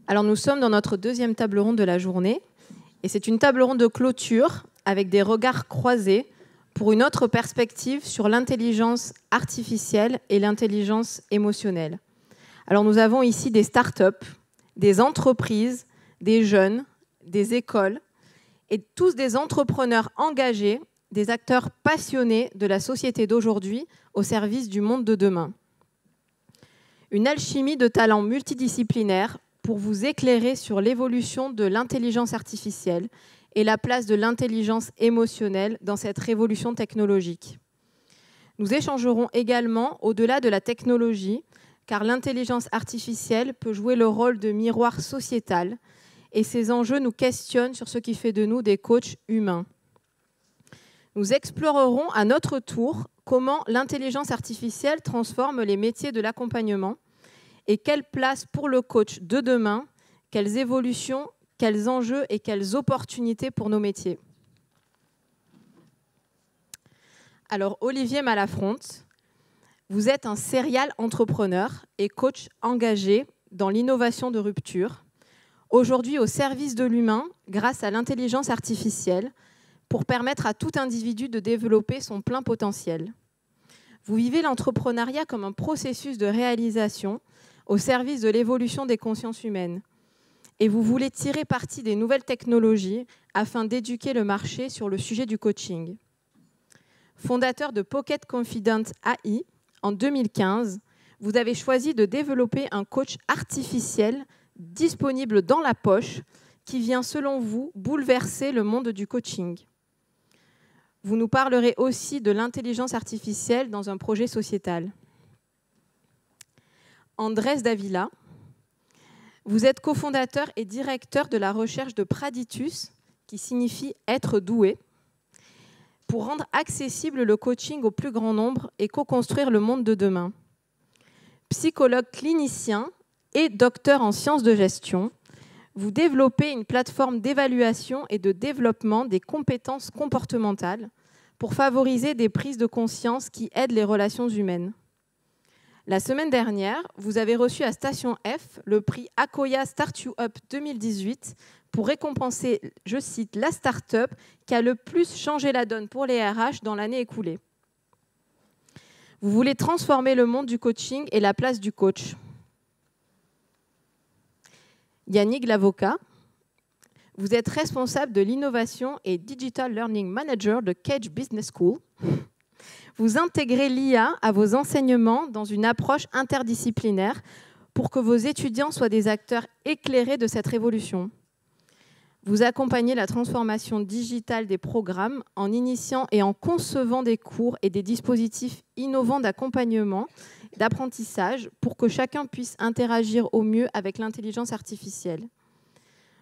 Alors nous sommes dans notre deuxième table ronde de la journée et c'est une table ronde de clôture avec des regards croisés pour une autre perspective sur l'intelligence artificielle et l'intelligence émotionnelle. Alors nous avons ici des startups, des entreprises, des jeunes, des écoles et tous des entrepreneurs engagés, des acteurs passionnés de la société d'aujourd'hui au service du monde de demain. Une alchimie de talents multidisciplinaires pour vous éclairer sur l'évolution de l'intelligence artificielle et la place de l'intelligence émotionnelle dans cette révolution technologique. Nous échangerons également au-delà de la technologie, car l'intelligence artificielle peut jouer le rôle de miroir sociétal et ces enjeux nous questionnent sur ce qui fait de nous des coachs humains. Nous explorerons à notre tour comment l'intelligence artificielle transforme les métiers de l'accompagnement et quelle place pour le coach de demain, quelles évolutions, quels enjeux et quelles opportunités pour nos métiers. Alors, Olivier Malafronte, vous êtes un serial entrepreneur et coach engagé dans l'innovation de rupture, aujourd'hui au service de l'humain grâce à l'intelligence artificielle pour permettre à tout individu de développer son plein potentiel. Vous vivez l'entrepreneuriat comme un processus de réalisation au service de l'évolution des consciences humaines. Et vous voulez tirer parti des nouvelles technologies afin d'éduquer le marché sur le sujet du coaching. Fondateur de Pocket Confident AI, en 2015, vous avez choisi de développer un coach artificiel disponible dans la poche qui vient, selon vous, bouleverser le monde du coaching. Vous nous parlerez aussi de l'intelligence artificielle dans un projet sociétal. Andrés Davila, vous êtes cofondateur et directeur de la recherche de Praditus, qui signifie être doué, pour rendre accessible le coaching au plus grand nombre et co-construire le monde de demain. Psychologue clinicien et docteur en sciences de gestion, vous développez une plateforme d'évaluation et de développement des compétences comportementales pour favoriser des prises de conscience qui aident les relations humaines. La semaine dernière, vous avez reçu à Station F le prix Akoya Start You Up 2018 pour récompenser, je cite, la start-up qui a le plus changé la donne pour les RH dans l'année écoulée. Vous voulez transformer le monde du coaching et la place du coach. Yannick Lavocat, vous êtes responsable de l'innovation et Digital Learning Manager de Cage Business School. Vous intégrez l'IA à vos enseignements dans une approche interdisciplinaire pour que vos étudiants soient des acteurs éclairés de cette révolution. Vous accompagnez la transformation digitale des programmes en initiant et en concevant des cours et des dispositifs innovants d'accompagnement, d'apprentissage, pour que chacun puisse interagir au mieux avec l'intelligence artificielle.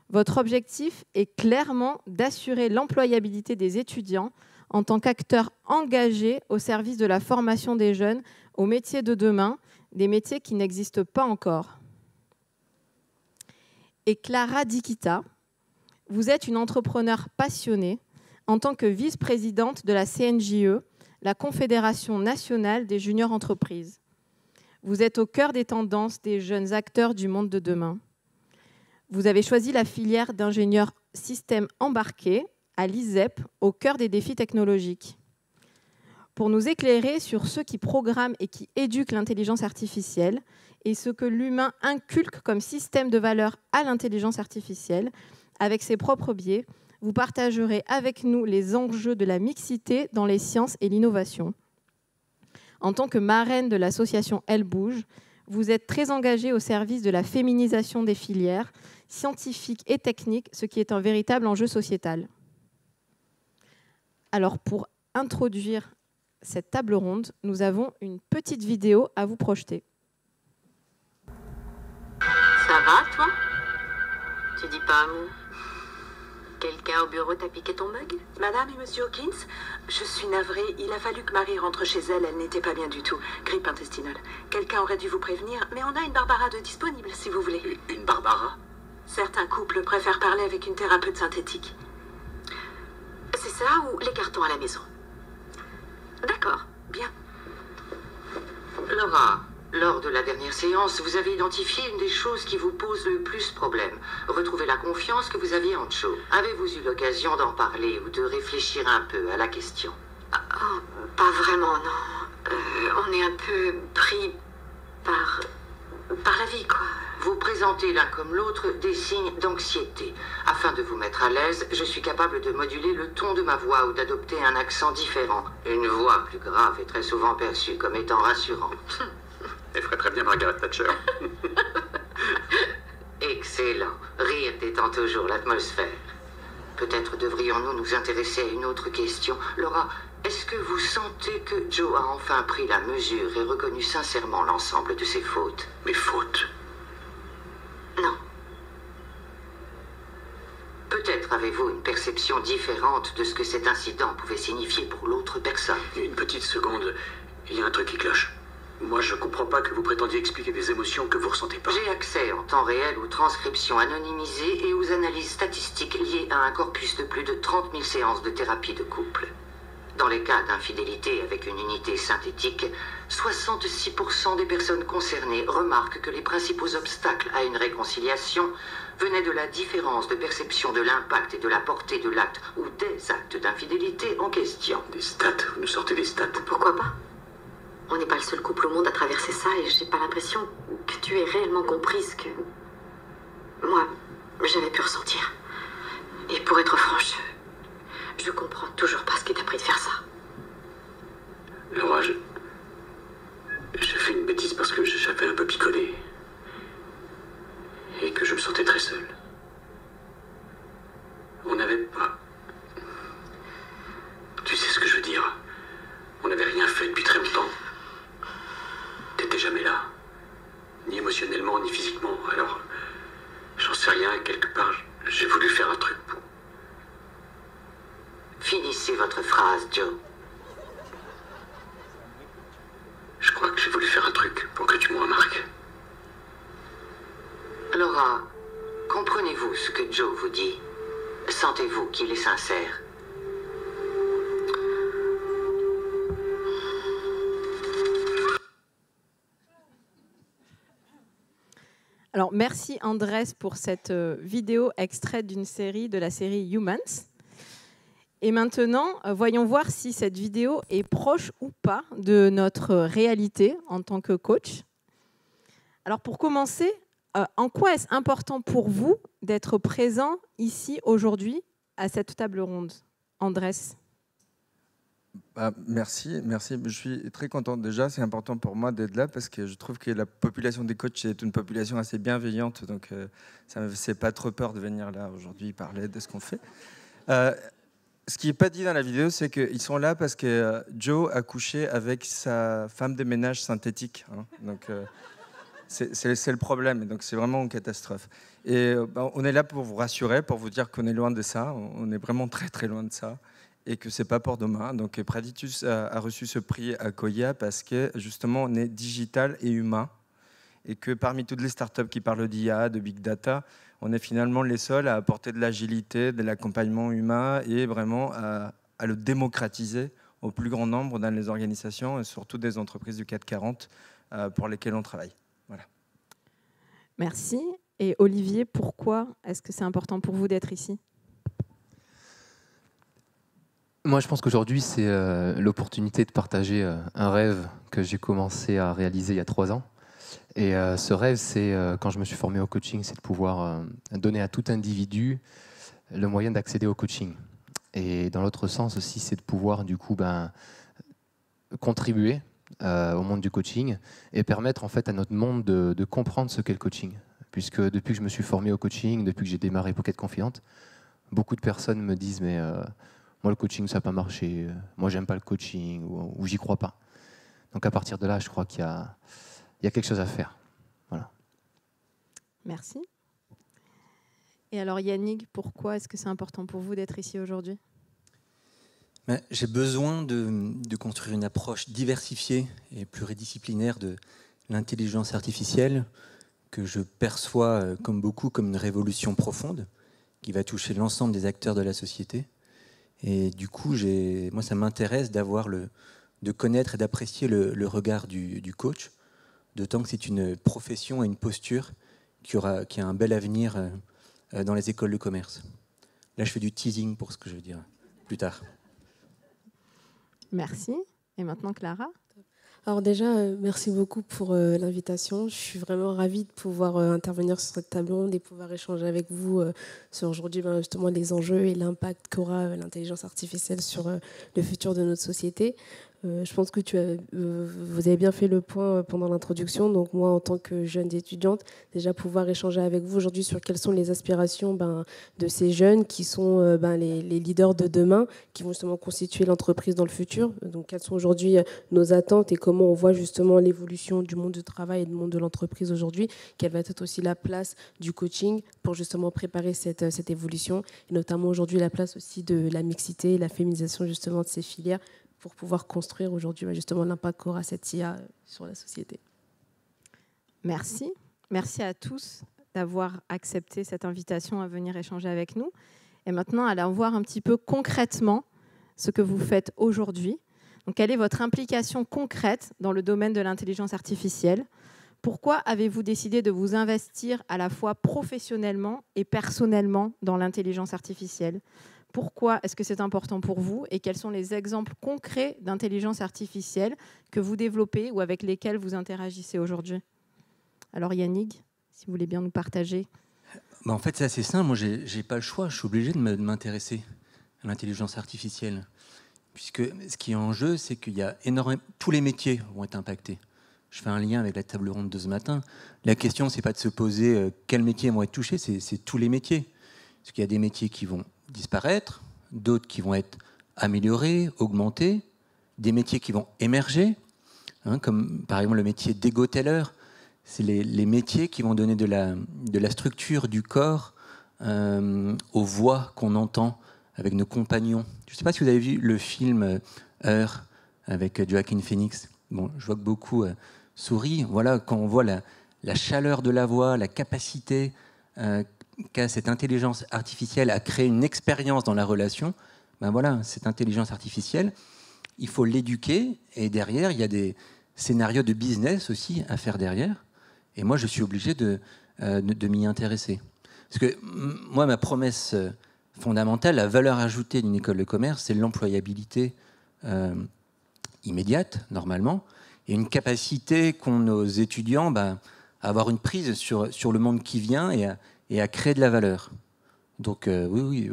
Votre objectif est clairement d'assurer l'employabilité des étudiants en tant qu'acteurs engagés au service de la formation des jeunes aux métiers de demain, des métiers qui n'existent pas encore. Et Clara Dikita, vous êtes une entrepreneure passionnée en tant que vice-présidente de la CNJE, la Confédération nationale des juniors entreprises. Vous êtes au cœur des tendances des jeunes acteurs du monde de demain. Vous avez choisi la filière d'ingénieur système embarqué à l'ISEP, au cœur des défis technologiques. Pour nous éclairer sur ceux qui programment et qui éduquent l'intelligence artificielle et ce que l'humain inculque comme système de valeurs à l'intelligence artificielle, avec ses propres biais, vous partagerez avec nous les enjeux de la mixité dans les sciences et l'innovation. En tant que marraine de l'association Elle Bouge, vous êtes très engagée au service de la féminisation des filières scientifiques et techniques, ce qui est un véritable enjeu sociétal. Alors, pour introduire cette table ronde, nous avons une petite vidéo à vous projeter. Ça va, toi? Tu dis pas un mot? Quelqu'un au bureau t'a piqué ton mug? Madame et Monsieur Hawkins, je suis navrée. Il a fallu que Marie rentre chez elle. Elle n'était pas bien du tout. Grippe intestinale. Quelqu'un aurait dû vous prévenir, mais on a une Barbara de disponible, si vous voulez. Une Barbara? Certains couples préfèrent parler avec une thérapeute synthétique. C'est ça ou les cartons à la maison? D'accord. Bien. Laura, lors de la dernière séance, vous avez identifié une des choses qui vous pose le plus problème. Retrouver la confiance que vous aviez en Joe. Avez-vous eu l'occasion d'en parler ou de réfléchir un peu à la question? Oh, pas vraiment, non. On est un peu pris par la vie, quoi. Vous présentez l'un comme l'autre des signes d'anxiété. Afin de vous mettre à l'aise, je suis capable de moduler le ton de ma voix ou d'adopter un accent différent. Une voix plus grave est très souvent perçue comme étant rassurante. Elle ferait très bien Margaret Thatcher. Excellent. Rire détend toujours l'atmosphère. Peut-être devrions-nous nous intéresser à une autre question. Laura, est-ce que vous sentez que Joe a enfin pris la mesure et reconnu sincèrement l'ensemble de ses fautes? Mes fautes? Non. Peut-être avez-vous une perception différente de ce que cet incident pouvait signifier pour l'autre personne. Une petite seconde, il y a un truc qui cloche. Moi, je comprends pas que vous prétendiez expliquer des émotions que vous ressentez pas. J'ai accès en temps réel aux transcriptions anonymisées et aux analyses statistiques liées à un corpus de plus de 30 000 séances de thérapie de couple. Dans les cas d'infidélité avec une unité synthétique, 66% des personnes concernées remarquent que les principaux obstacles à une réconciliation venaient de la différence de perception de l'impact et de la portée de l'acte ou des actes d'infidélité en question. Des stats? Vous nous sortez des stats? Pourquoi pas? On n'est pas le seul couple au monde à traverser ça et j'ai pas l'impression que tu aies réellement compris ce que... moi, j'avais pu ressentir. Et pour être franche, je comprends toujours pas ce qui t'a pris de faire ça. Laura, j'ai fait une bêtise parce que j'avais un peu picolé. Et que je me sentais très seul. On n'avait pas... Tu sais ce que je veux dire? On n'avait rien fait depuis très longtemps. T'étais jamais là. Ni émotionnellement, ni physiquement. Alors, j'en sais rien, quelque part, j'ai voulu faire un truc pour... Finissez votre phrase, Joe. Je crois que j'ai voulu faire un truc pour que tu me remarques. Laura, comprenez-vous ce que Joe vous dit? Sentez-vous qu'il est sincère? Alors, merci Andrés pour cette vidéo extraite d'une série, de la série Humans. Et maintenant, voyons voir si cette vidéo est proche ou pas de notre réalité en tant que coach. Alors, pour commencer, en quoi est-ce important pour vous d'être présent ici aujourd'hui à cette table ronde, Andrés? Merci. Je suis très content déjà. C'est important pour moi d'être là parce que je trouve que la population des coachs est une population assez bienveillante. Donc, ça ne me fait pas trop peur de venir là aujourd'hui parler de ce qu'on fait. Ce qui n'est pas dit dans la vidéo, c'est qu'ils sont là parce que Joe a couché avec sa femme de ménage synthétique. Hein. Donc, c'est le problème. Donc, c'est vraiment une catastrophe. Et on est là pour vous rassurer, pour vous dire qu'on est loin de ça. On est vraiment très, très loin de ça. Et que ce n'est pas pour demain. Donc, Praditus a reçu ce prix à Koya parce que, justement, on est digital et humain. Et que parmi toutes les startups qui parlent d'IA, de Big Data, on est finalement les seuls à apporter de l'agilité, de l'accompagnement humain et vraiment à le démocratiser au plus grand nombre dans les organisations et surtout des entreprises du CAC 40 pour lesquelles on travaille. Voilà. Merci. Et Olivier, pourquoi est-ce que c'est important pour vous d'être ici ? Moi, je pense qu'aujourd'hui, c'est l'opportunité de partager un rêve que j'ai commencé à réaliser il y a 3 ans. Et ce rêve, c'est, quand je me suis formé au coaching, c'est de pouvoir donner à tout individu le moyen d'accéder au coaching. Et dans l'autre sens aussi, c'est de pouvoir, du coup, contribuer au monde du coaching et permettre en fait à notre monde de comprendre ce qu'est le coaching. Puisque depuis que je me suis formé au coaching, depuis que j'ai démarré Pocket Confidente, beaucoup de personnes me disent « mais moi, le coaching, ça n'a pas marché. Moi, j'aime pas le coaching ou j'y crois pas. » Donc à partir de là, je crois qu'il y a quelque chose à faire. Voilà. Merci. Et alors Yannick, pourquoi est-ce que c'est important pour vous d'être ici aujourd'hui ? J'ai besoin de construire une approche diversifiée et pluridisciplinaire de l'intelligence artificielle que je perçois comme une révolution profonde qui va toucher l'ensemble des acteurs de la société. Et du coup, moi, ça m'intéresse de connaître et d'apprécier le regard du coach, d'autant que c'est une profession et une posture qui a un bel avenir dans les écoles de commerce. Là, je fais du teasing pour ce que je veux dire plus tard. Merci. Et maintenant, Clara ? Alors déjà, merci beaucoup pour l'invitation. Je suis vraiment ravie de pouvoir intervenir sur cette table ronde et pouvoir échanger avec vous sur aujourd'hui justement les enjeux et l'impact qu'aura l'intelligence artificielle sur le futur de notre société. Je pense que vous avez bien fait le point pendant l'introduction. Donc moi, en tant que jeune étudiante, déjà pouvoir échanger avec vous aujourd'hui sur quelles sont les aspirations de ces jeunes qui sont les leaders de demain, qui vont justement constituer l'entreprise dans le futur. Donc quelles sont aujourd'hui nos attentes et comment on voit justement l'évolution du monde du travail et du monde de l'entreprise aujourd'hui. Quelle va être aussi la place du coaching pour justement préparer cette évolution, et notamment aujourd'hui la place aussi de la mixité et la féminisation justement de ces filières, pour pouvoir construire aujourd'hui justement l'impact qu'aura cette IA sur la société. Merci. Merci à tous d'avoir accepté cette invitation à venir échanger avec nous. Et maintenant, allons voir un petit peu concrètement ce que vous faites aujourd'hui. Donc, quelle est votre implication concrète dans le domaine de l'intelligence artificielle ? Pourquoi avez-vous décidé de vous investir à la fois professionnellement et personnellement dans l'intelligence artificielle ? Pourquoi est-ce que c'est important pour vous et quels sont les exemples concrets d'intelligence artificielle que vous développez ou avec lesquels vous interagissez aujourd'hui ? Alors Yannick, si vous voulez bien nous partager. En fait, c'est assez simple. Moi, j'ai pas le choix. Je suis obligé de m'intéresser à l'intelligence artificielle. Puisque ce qui est en jeu, c'est qu'il y a énormément... Tous les métiers vont être impactés. Je fais un lien avec la table ronde de ce matin. La question, c'est pas de se poser quels métiers vont être touchés, c'est tous les métiers. Parce qu'il y a des métiers qui vont disparaître, d'autres qui vont être améliorés, augmentés, des métiers qui vont émerger, comme par exemple le métier d'égo-teller. C'est les métiers qui vont donner de la structure du corps aux voix qu'on entend avec nos compagnons. Je ne sais pas si vous avez vu le film Heure avec Joaquin Phoenix. Bon, je vois que beaucoup sourient. Voilà, quand on voit la chaleur de la voix, la capacité qu'a cette intelligence artificielle à créer une expérience dans la relation, ben voilà, cette intelligence artificielle, il faut l'éduquer, et derrière, il y a des scénarios de business aussi à faire derrière. Et moi, je suis obligé de m'y intéresser. Parce que moi, ma promesse fondamentale, la valeur ajoutée d'une école de commerce, c'est l'employabilité immédiate, normalement, et une capacité qu'ont nos étudiants à avoir une prise sur le monde qui vient et à créer de la valeur. Donc oui,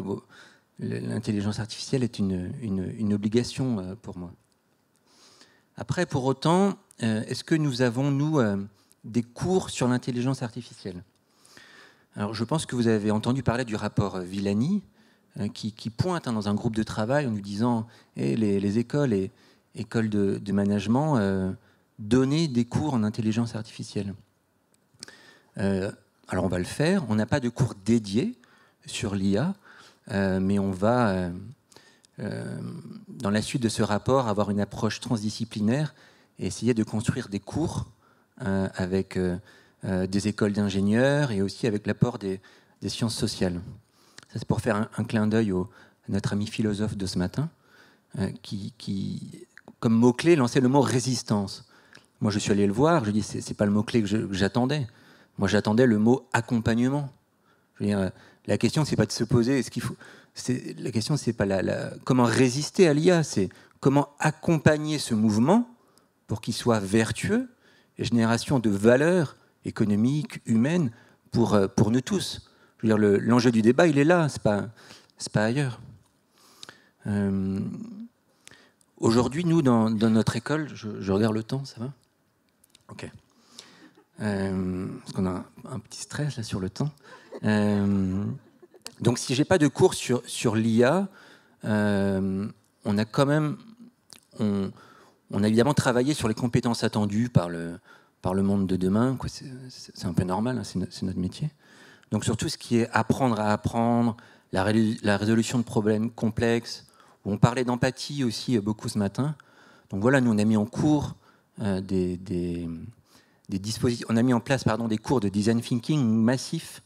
l'intelligence artificielle est une obligation pour moi. Après, pour autant, est-ce que nous avons, nous, des cours sur l'intelligence artificielle ? Alors, je pense que vous avez entendu parler du rapport Villani, qui pointe dans un groupe de travail en nous disant les écoles et écoles de management donner des cours en intelligence artificielle. Alors on va le faire, on n'a pas de cours dédiés sur l'IA, mais on va, dans la suite de ce rapport, avoir une approche transdisciplinaire et essayer de construire des cours avec des écoles d'ingénieurs et aussi avec l'apport des sciences sociales. Ça, c'est pour faire un clin d'œil à notre ami philosophe de ce matin, qui comme mot-clé, lançait le mot résistance. Moi, je suis allé le voir, je dis, c'est pas le mot-clé que j'attendais. Moi, j'attendais le mot accompagnement. Je veux dire, la question, c'est pas de se poser, est-ce qu'il faut... La question, c'est pas comment résister à l'IA, c'est comment accompagner ce mouvement pour qu'il soit vertueux et génération de valeurs économiques, humaines, pour nous tous. Je veux dire, l'enjeu du débat, il est là, c'est pas ailleurs. Aujourd'hui, nous, dans notre école, je regarde le temps, ça va ? Ok. Parce qu'on a un petit stress là sur le temps. Donc, si j'ai pas de cours sur l'IA, on a quand même, on a évidemment travaillé sur les compétences attendues par le monde de demain. C'est un peu normal, hein, c'est notre métier. Donc, sur tout ce qui est apprendre à apprendre, la résolution de problèmes complexes. On parlait d'empathie aussi beaucoup ce matin. Donc voilà, nous on a mis en cours des dispositifs. On a mis en place des cours de design thinking massifs,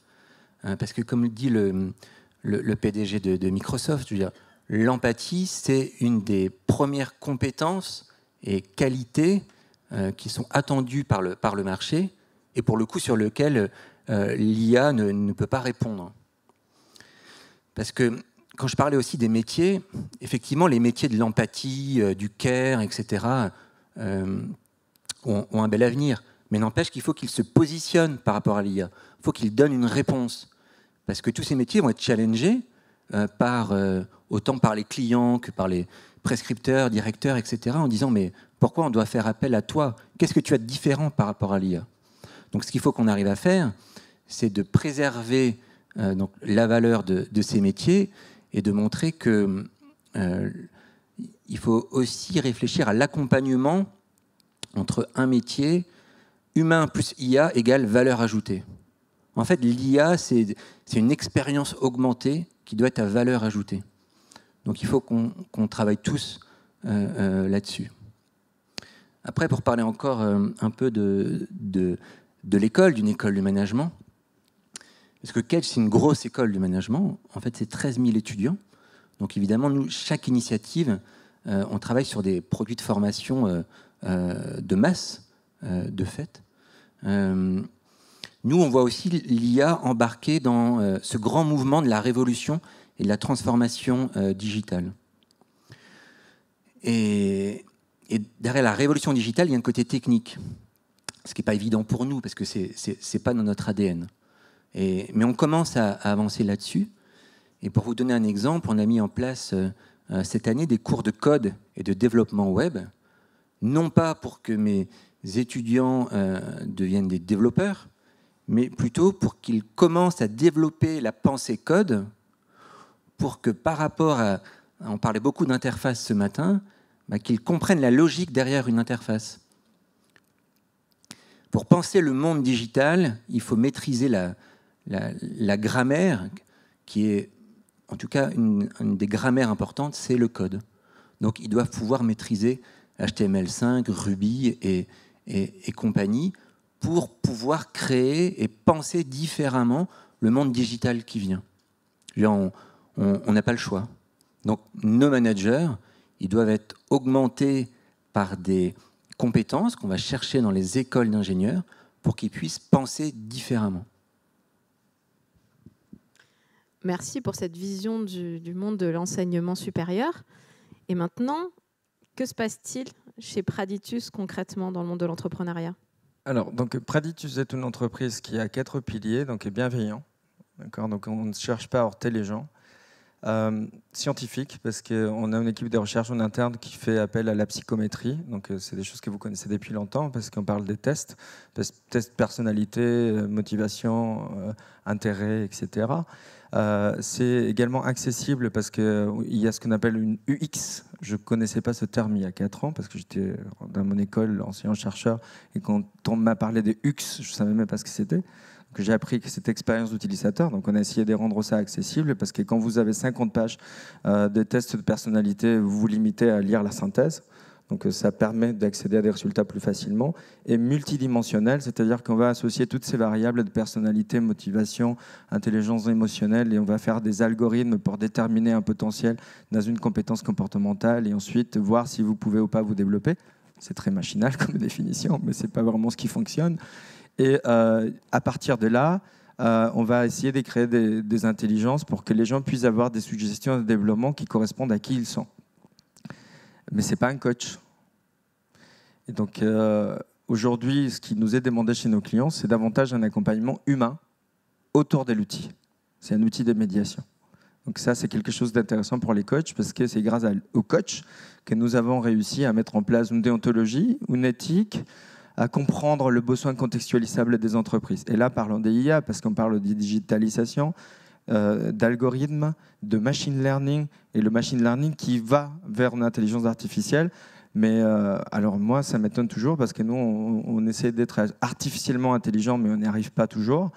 parce que comme le dit le PDG de Microsoft, je veux dire, l'empathie c'est une des premières compétences et qualités qui sont attendus par le marché et pour le coup sur lequel l'IA ne peut pas répondre. Parce que quand je parlais aussi des métiers, effectivement, les métiers de l'empathie, du care, etc., ont un bel avenir. Mais n'empêche qu'il faut qu'ils se positionnent par rapport à l'IA. Il faut qu'ils donnent une réponse. Parce que tous ces métiers vont être challengés autant par les clients que par les prescripteurs, directeurs, etc., en disant mais pourquoi on doit faire appel à toi? Qu'est-ce que tu as de différent par rapport à l'IA? Donc ce qu'il faut qu'on arrive à faire, c'est de préserver donc, la valeur de ces métiers et de montrer qu'il faut aussi réfléchir à l'accompagnement entre un métier humain plus IA égale valeur ajoutée. En fait, l'IA, c'est une expérience augmentée qui doit être à valeur ajoutée. Donc il faut qu'on travaille tous là-dessus. Après, pour parler encore un peu de l'école, d'une école du management, parce que Kedge, c'est une grosse école du management. En fait, c'est 13 000 étudiants. Donc évidemment, nous, chaque initiative, on travaille sur des produits de formation de masse, de fait. Nous, on voit aussi l'IA embarquer dans ce grand mouvement de la révolution et de la transformation digitale. Et derrière la révolution digitale, il y a un côté technique, ce qui n'est pas évident pour nous, parce que ce n'est pas dans notre ADN. Mais on commence à avancer là-dessus. Et pour vous donner un exemple, on a mis en place cette année des cours de code et de développement web, non pas pour que mes étudiants deviennent des développeurs, mais plutôt pour qu'ils commencent à développer la pensée code, pour que par rapport à... On parlait beaucoup d'interface ce matin, qu'ils comprennent la logique derrière une interface. Pour penser le monde digital, il faut maîtriser la grammaire, qui est, en tout cas, une des grammaires importantes, c'est le code. Donc, ils doivent pouvoir maîtriser HTML5, Ruby et compagnie pour pouvoir créer et penser différemment le monde digital qui vient. On n'a pas le choix. Donc, nos managers, ils doivent être augmentés par des compétences qu'on va chercher dans les écoles d'ingénieurs pour qu'ils puissent penser différemment. Merci pour cette vision du monde de l'enseignement supérieur. Et maintenant, que se passe-t-il chez Praditus concrètement dans le monde de l'entrepreneuriat? Alors, donc, Praditus est une entreprise qui a 4 piliers, donc est bienveillant. D'accord, donc on ne cherche pas à heurter les gens. Scientifique, parce qu'on a une équipe de recherche en interne qui fait appel à la psychométrie. Donc, c'est des choses que vous connaissez depuis longtemps, parce qu'on parle des tests personnalité, motivation, intérêt, etc. C'est également accessible parce qu'il y a ce qu'on appelle une UX. Je ne connaissais pas ce terme il y a 4 ans, parce que j'étais dans mon école enseignant-chercheur, et quand on m'a parlé des UX, je ne savais même pas ce que c'était. Que j'ai appris que cette expérience d'utilisateur, donc on a essayé de rendre ça accessible, parce que quand vous avez 50 pages de tests de personnalité, vous vous limitez à lire la synthèse, donc ça permet d'accéder à des résultats plus facilement, et multidimensionnel, c'est-à-dire qu'on va associer toutes ces variables de personnalité, motivation, intelligence émotionnelle, et on va faire des algorithmes pour déterminer un potentiel dans une compétence comportementale, et ensuite voir si vous pouvez ou pas vous développer. C'est très machinal comme définition, mais ce n'est pas vraiment ce qui fonctionne. Et à partir de là, on va essayer de créer des intelligences pour que les gens puissent avoir des suggestions de développement qui correspondent à qui ils sont. Mais ce n'est pas un coach. Et donc, aujourd'hui, ce qui nous est demandé chez nos clients, c'est davantage un accompagnement humain autour de l'outil. C'est un outil de médiation. Donc ça, c'est quelque chose d'intéressant pour les coachs, parce que c'est grâce aux coachs que nous avons réussi à mettre en place une déontologie, une éthique, à comprendre le besoin contextualisable des entreprises. Et là, parlons des IA, parce qu'on parle de digitalisation, d'algorithmes, de machine learning, et le machine learning qui va vers une intelligence artificielle. Mais alors moi, ça m'étonne toujours, parce que nous, on essaie d'être artificiellement intelligent, mais on n'y arrive pas toujours.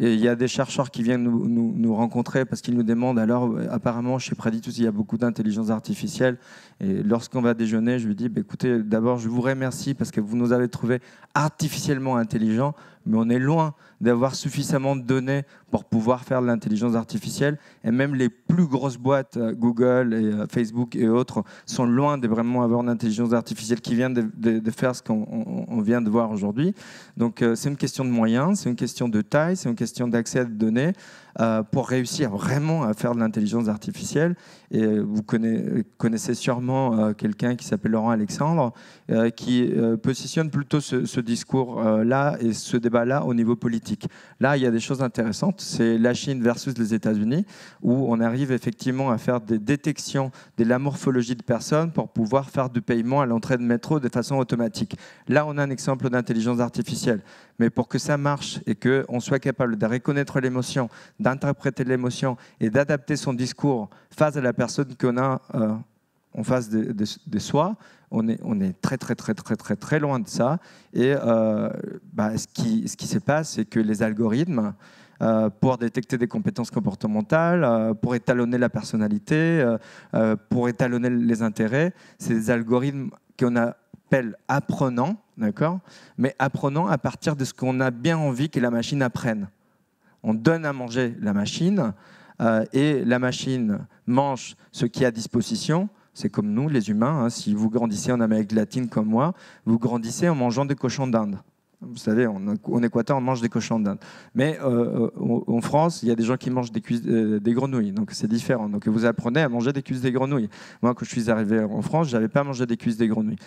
Et il y a des chercheurs qui viennent nous rencontrer parce qu'ils nous demandent, alors apparemment chez Preditus, il y a beaucoup d'intelligence artificielle. Et lorsqu'on va déjeuner, je lui dis, écoutez, d'abord, je vous remercie parce que vous nous avez trouvé artificiellement intelligents, mais on est loin d'avoir suffisamment de données pour pouvoir faire de l'intelligence artificielle. Et même les plus grosses boîtes, Google et Facebook et autres, sont loin de vraiment avoir une intelligence artificielle qui vient de faire ce qu'on vient de voir aujourd'hui. Donc c'est une question de moyens, c'est une question de taille, c'est une question d'accès à des données pour réussir vraiment à faire de l'intelligence artificielle. Et vous connaissez sûrement quelqu'un qui s'appelle Laurent Alexandre, qui positionne plutôt ce discours-là et ce débat-là au niveau politique. Là, il y a des choses intéressantes. C'est la Chine versus les États-Unis, où on arrive effectivement à faire des détections de la morphologie de personnes pour pouvoir faire du paiement à l'entrée de métro de façon automatique. Là, on a un exemple d'intelligence artificielle. Mais pour que ça marche et qu'on soit capable de reconnaître l'émotion, d'interpréter l'émotion et d'adapter son discours face à la personne qu'on a en face de soi, on est très loin de ça. Et ce qui se passe, c'est que les algorithmes, pour détecter des compétences comportementales, pour étalonner la personnalité, pour étalonner les intérêts, c'est des algorithmes qu'on appelle apprenants, d'accord ? Mais apprenants à partir de ce qu'on a bien envie que la machine apprenne. On donne à manger la machine et la machine mange ce qui est à disposition. C'est comme nous, les humains. Si vous grandissez en Amérique latine comme moi, vous grandissez en mangeant des cochons d'Inde. Vous savez, en Équateur, on mange des cochons d'Inde. Mais en France, il y a des gens qui mangent des grenouilles. Donc, c'est différent. Donc, vous apprenez à manger des cuisses des grenouilles. Moi, quand je suis arrivé en France, je n'avais pas mangé des cuisses des grenouilles.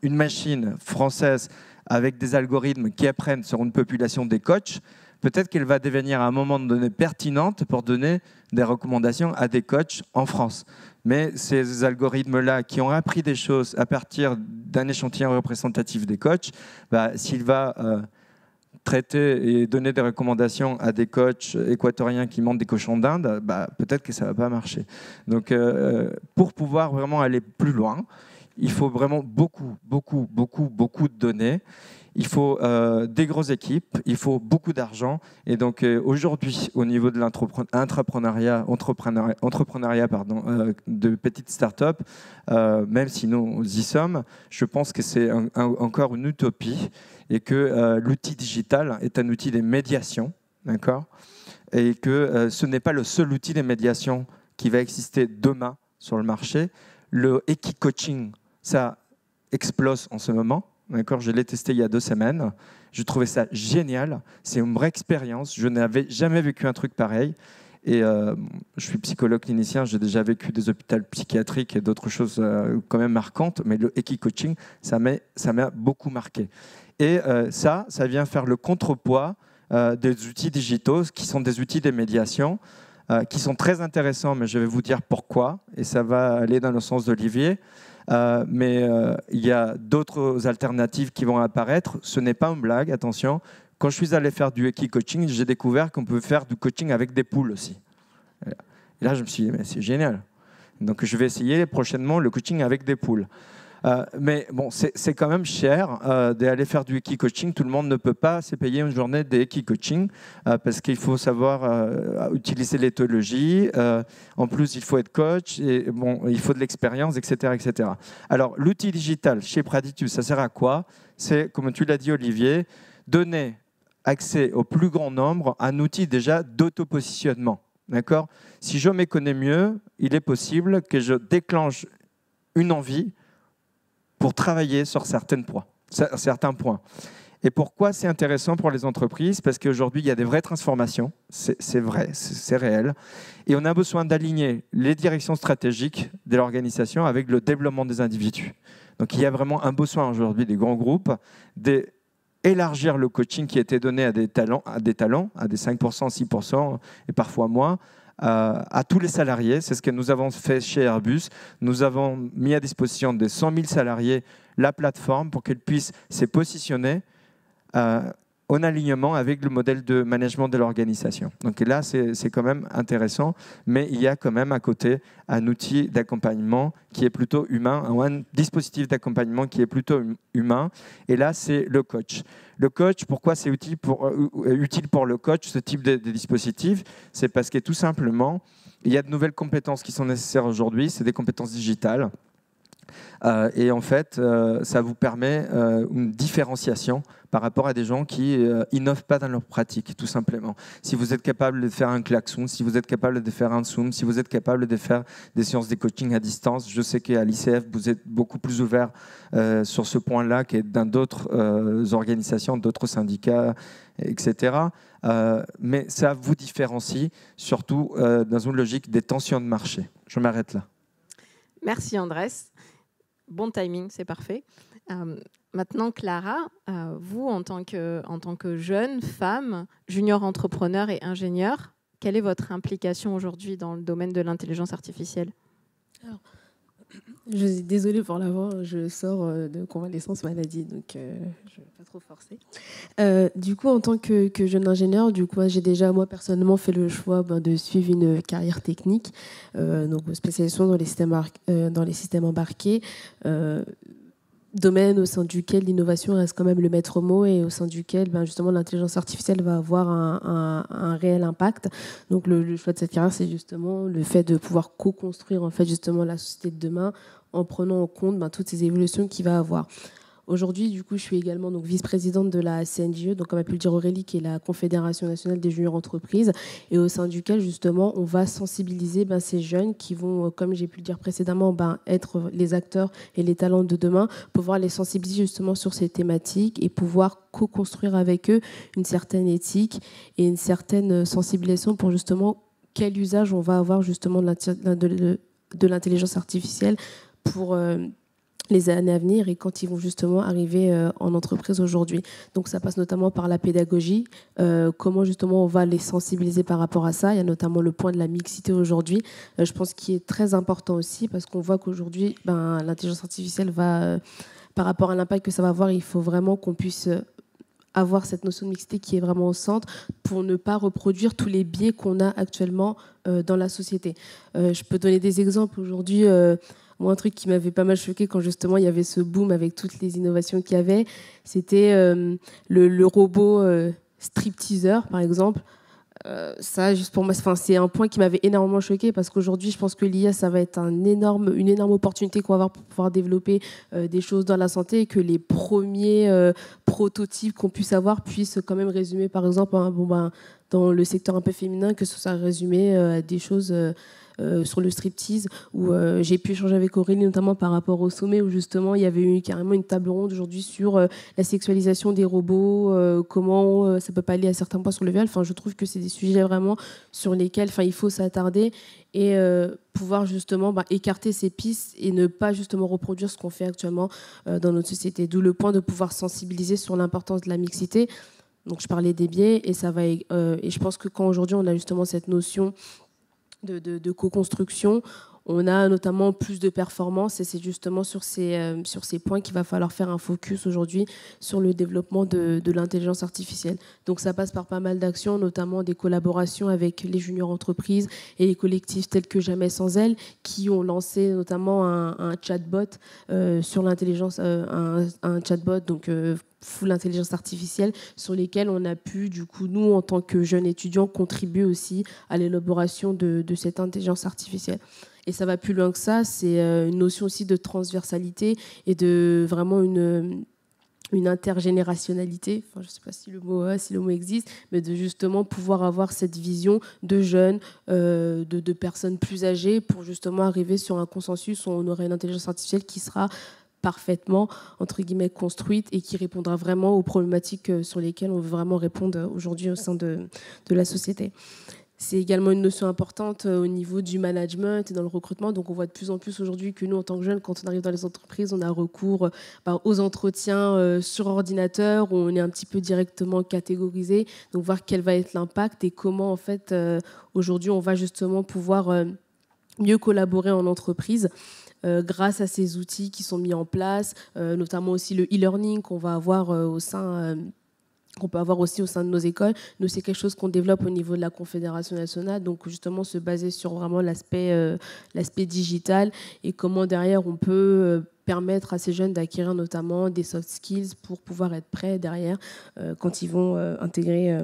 Une machine française avec des algorithmes qui apprennent sur une population des coachs, peut-être qu'elle va devenir à un moment donné pertinente pour donner des recommandations à des coachs en France. Mais ces algorithmes-là qui ont appris des choses à partir d'un échantillon représentatif des coachs, s'il va traiter et donner des recommandations à des coachs équatoriens qui mangent des cochons d'Inde, peut-être que ça ne va pas marcher. Donc, pour pouvoir vraiment aller plus loin, il faut vraiment beaucoup de données. Il faut des grosses équipes, il faut beaucoup d'argent. Et donc aujourd'hui, au niveau de l'entrepreneuriat de petites startups, même si nous y sommes, je pense que c'est encore une utopie et que l'outil digital est un outil de médiation, d'accord ? Et que ce n'est pas le seul outil de médiation qui va exister demain sur le marché. Le Equi-coaching, ça explose en ce moment. D'accord, je l'ai testé il y a 2 semaines. Je trouvais ça génial. C'est une vraie expérience. Je n'avais jamais vécu un truc pareil. Et je suis psychologue clinicien. J'ai déjà vécu des hôpitaux psychiatriques et d'autres choses quand même marquantes. Mais le Equi-coaching, ça m'a beaucoup marqué. Et ça vient faire le contrepoids des outils digitaux qui sont des outils de médiation qui sont très intéressants. Mais je vais vous dire pourquoi. Et ça va aller dans le sens d'Olivier. Mais il y a d'autres alternatives qui vont apparaître. Ce n'est pas une blague, attention. Quand je suis allé faire du Equi-coaching, j'ai découvert qu'on peut faire du coaching avec des poules aussi. Et là, je me suis dit, mais c'est génial. Donc, je vais essayer prochainement le coaching avec des poules. Mais bon, c'est quand même cher d'aller faire du Equi-coaching. Tout le monde ne peut pas se payer une journée d'Equi-coaching parce qu'il faut savoir utiliser l'éthologie. En plus, il faut être coach et bon, il faut de l'expérience, etc., etc. Alors, l'outil digital chez Preditus, ça sert à quoi ? C'est, comme tu l'as dit, Olivier, donner accès au plus grand nombre à un outil déjà d'autopositionnement. D'accord ? Si je me connais mieux, il est possible que je déclenche une envie pour travailler sur certains points. Et pourquoi c'est intéressant pour les entreprises ? Parce qu'aujourd'hui, il y a des vraies transformations, c'est vrai, c'est réel. Et on a besoin d'aligner les directions stratégiques de l'organisation avec le développement des individus. Donc il y a vraiment un besoin aujourd'hui des grands groupes d'élargir le coaching qui était donné à des talents, à des 5%, 6% et parfois moins, à tous les salariés. C'est ce que nous avons fait chez Airbus. Nous avons mis à disposition des 100 000 salariés la plateforme pour qu'ils puissent se positionner en alignement avec le modèle de management de l'organisation. Donc là, c'est quand même intéressant, mais il y a quand même à côté un outil d'accompagnement qui est plutôt humain, un dispositif d'accompagnement qui est plutôt humain. Et là, c'est le coach. Le coach, pourquoi c'est utile pour le coach, ce type de dispositif? C'est parce que tout simplement, il y a de nouvelles compétences qui sont nécessaires aujourd'hui, c'est des compétences digitales. Et en fait, ça vous permet une différenciation par rapport à des gens qui innovent pas dans leur pratique, tout simplement. Si vous êtes capable de faire un klaxon, si vous êtes capable de faire un Zoom, si vous êtes capable de faire des séances de coaching à distance, je sais qu'à l'ICF, vous êtes beaucoup plus ouvert sur ce point-là que dans d'autres organisations, d'autres syndicats, etc. Mais ça vous différencie, surtout dans une logique des tensions de marché. Je m'arrête là. Merci Andrés. Bon timing, c'est parfait. Maintenant, Clara, vous, en tant que jeune femme, junior entrepreneur et ingénieur, quelle est votre implication aujourd'hui dans le domaine de l'intelligence artificielle? Alors, je suis désolée pour la voix, je sors de convalescence maladie, donc je ne vais pas trop forcer. Du coup, en tant que jeune ingénieur, j'ai déjà, moi, personnellement, fait le choix de suivre une carrière technique, donc spécialisation dans les systèmes embarqués, domaine au sein duquel l'innovation reste quand même le maître mot et au sein duquel justement l'intelligence artificielle va avoir un réel impact. Donc le choix de cette carrière, c'est justement le fait de pouvoir co-construire en fait justement la société de demain en prenant en compte toutes ces évolutions qu'il va avoir. Aujourd'hui, du coup, je suis également vice-présidente de la CNJE, donc comme a pu le dire Aurélie, qui est la Confédération nationale des juniors entreprises, et au sein duquel, justement, on va sensibiliser ces jeunes qui vont, comme j'ai pu le dire précédemment, être les acteurs et les talents de demain, pouvoir les sensibiliser justement sur ces thématiques et pouvoir co-construire avec eux une certaine éthique et une certaine sensibilisation pour justement quel usage on va avoir justement de l'intelligence artificielle pour les années à venir et quand ils vont justement arriver en entreprise aujourd'hui. Donc ça passe notamment par la pédagogie, comment justement on va les sensibiliser par rapport à ça. Il y a notamment le point de la mixité aujourd'hui, je pense qu'il est très important aussi parce qu'on voit qu'aujourd'hui, l'intelligence artificielle va, par rapport à l'impact que ça va avoir, il faut vraiment qu'on puisse avoir cette notion de mixité qui est vraiment au centre pour ne pas reproduire tous les biais qu'on a actuellement dans la société. Je peux donner des exemples aujourd'hui. Moi, un truc qui m'avait pas mal choqué quand justement il y avait ce boom avec toutes les innovations qu'il y avait, c'était le robot stripteaseur, par exemple. Ça, juste pour moi, c'est un point qui m'avait énormément choqué parce qu'aujourd'hui, je pense que l'IA, ça va être une énorme opportunité qu'on va avoir pour pouvoir développer des choses dans la santé et que les premiers prototypes qu'on puisse avoir puissent quand même résumer, par exemple, dans le secteur un peu féminin, que ce soit résumé à des choses sur le striptease, où j'ai pu échanger avec Aurélie, notamment par rapport au sommet, où justement il y avait eu carrément une table ronde aujourd'hui sur la sexualisation des robots, comment ça peut pas aller à certains points sur le viol. Enfin, je trouve que c'est des sujets vraiment sur lesquels il faut s'attarder et pouvoir justement écarter ces pistes et ne pas justement reproduire ce qu'on fait actuellement dans notre société. D'où le point de pouvoir sensibiliser sur l'importance de la mixité. Donc je parlais des biais et ça va et je pense que quand aujourd'hui on a justement cette notion de co-construction, on a notamment plus de performance et c'est justement sur ces points qu'il va falloir faire un focus aujourd'hui sur le développement de l'intelligence artificielle. Donc ça passe par pas mal d'actions, notamment des collaborations avec les juniors entreprises et les collectifs tels que Jamais sans elles qui ont lancé notamment un chatbot sur l'intelligence, un chatbot donc full intelligence artificielle sur lesquels on a pu, du coup, nous, en tant que jeunes étudiants, contribuer aussi à l'élaboration de cette intelligence artificielle. Et ça va plus loin que ça, c'est une notion aussi de transversalité et de vraiment une intergénérationnalité, je ne sais pas si le mot existe, mais de justement pouvoir avoir cette vision de jeunes, de personnes plus âgées pour justement arriver sur un consensus où on aurait une intelligence artificielle qui sera parfaitement, entre guillemets, construite et qui répondra vraiment aux problématiques sur lesquelles on veut vraiment répondre aujourd'hui au sein de la société. C'est également une notion importante au niveau du management et dans le recrutement. Donc, on voit de plus en plus aujourd'hui que nous, en tant que jeunes, quand on arrive dans les entreprises, on a recours aux entretiens sur ordinateur où on est un petit peu directement catégorisé. Donc, voir quel va être l'impact et comment, en fait, aujourd'hui, on va justement pouvoir mieux collaborer en entreprise. Grâce à ces outils qui sont mis en place, notamment aussi le e-learning qu'on va avoir au sein qu'on peut avoir aussi au sein de nos écoles. Nous, c'est quelque chose qu'on développe au niveau de la Confédération nationale, donc justement se baser sur vraiment l'aspect digital et comment derrière on peut permettre à ces jeunes d'acquérir notamment des soft skills pour pouvoir être prêts derrière quand ils vont intégrer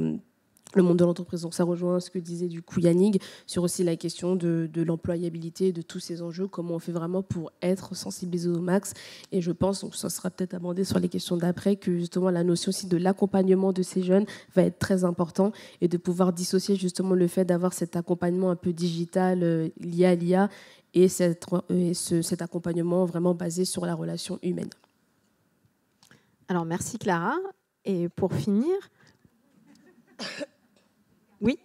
le monde de l'entreprise. Donc ça rejoint ce que disait du coup Yannick sur aussi la question de l'employabilité, de tous ces enjeux, comment on fait vraiment pour être sensibilisé au max. Et je pense, donc ça sera peut-être abordé sur les questions d'après, que justement la notion aussi de l'accompagnement de ces jeunes va être très important et de pouvoir dissocier justement le fait d'avoir cet accompagnement un peu digital lié à l'IA et cet accompagnement vraiment basé sur la relation humaine. Alors merci Clara. Et pour finir... Oui.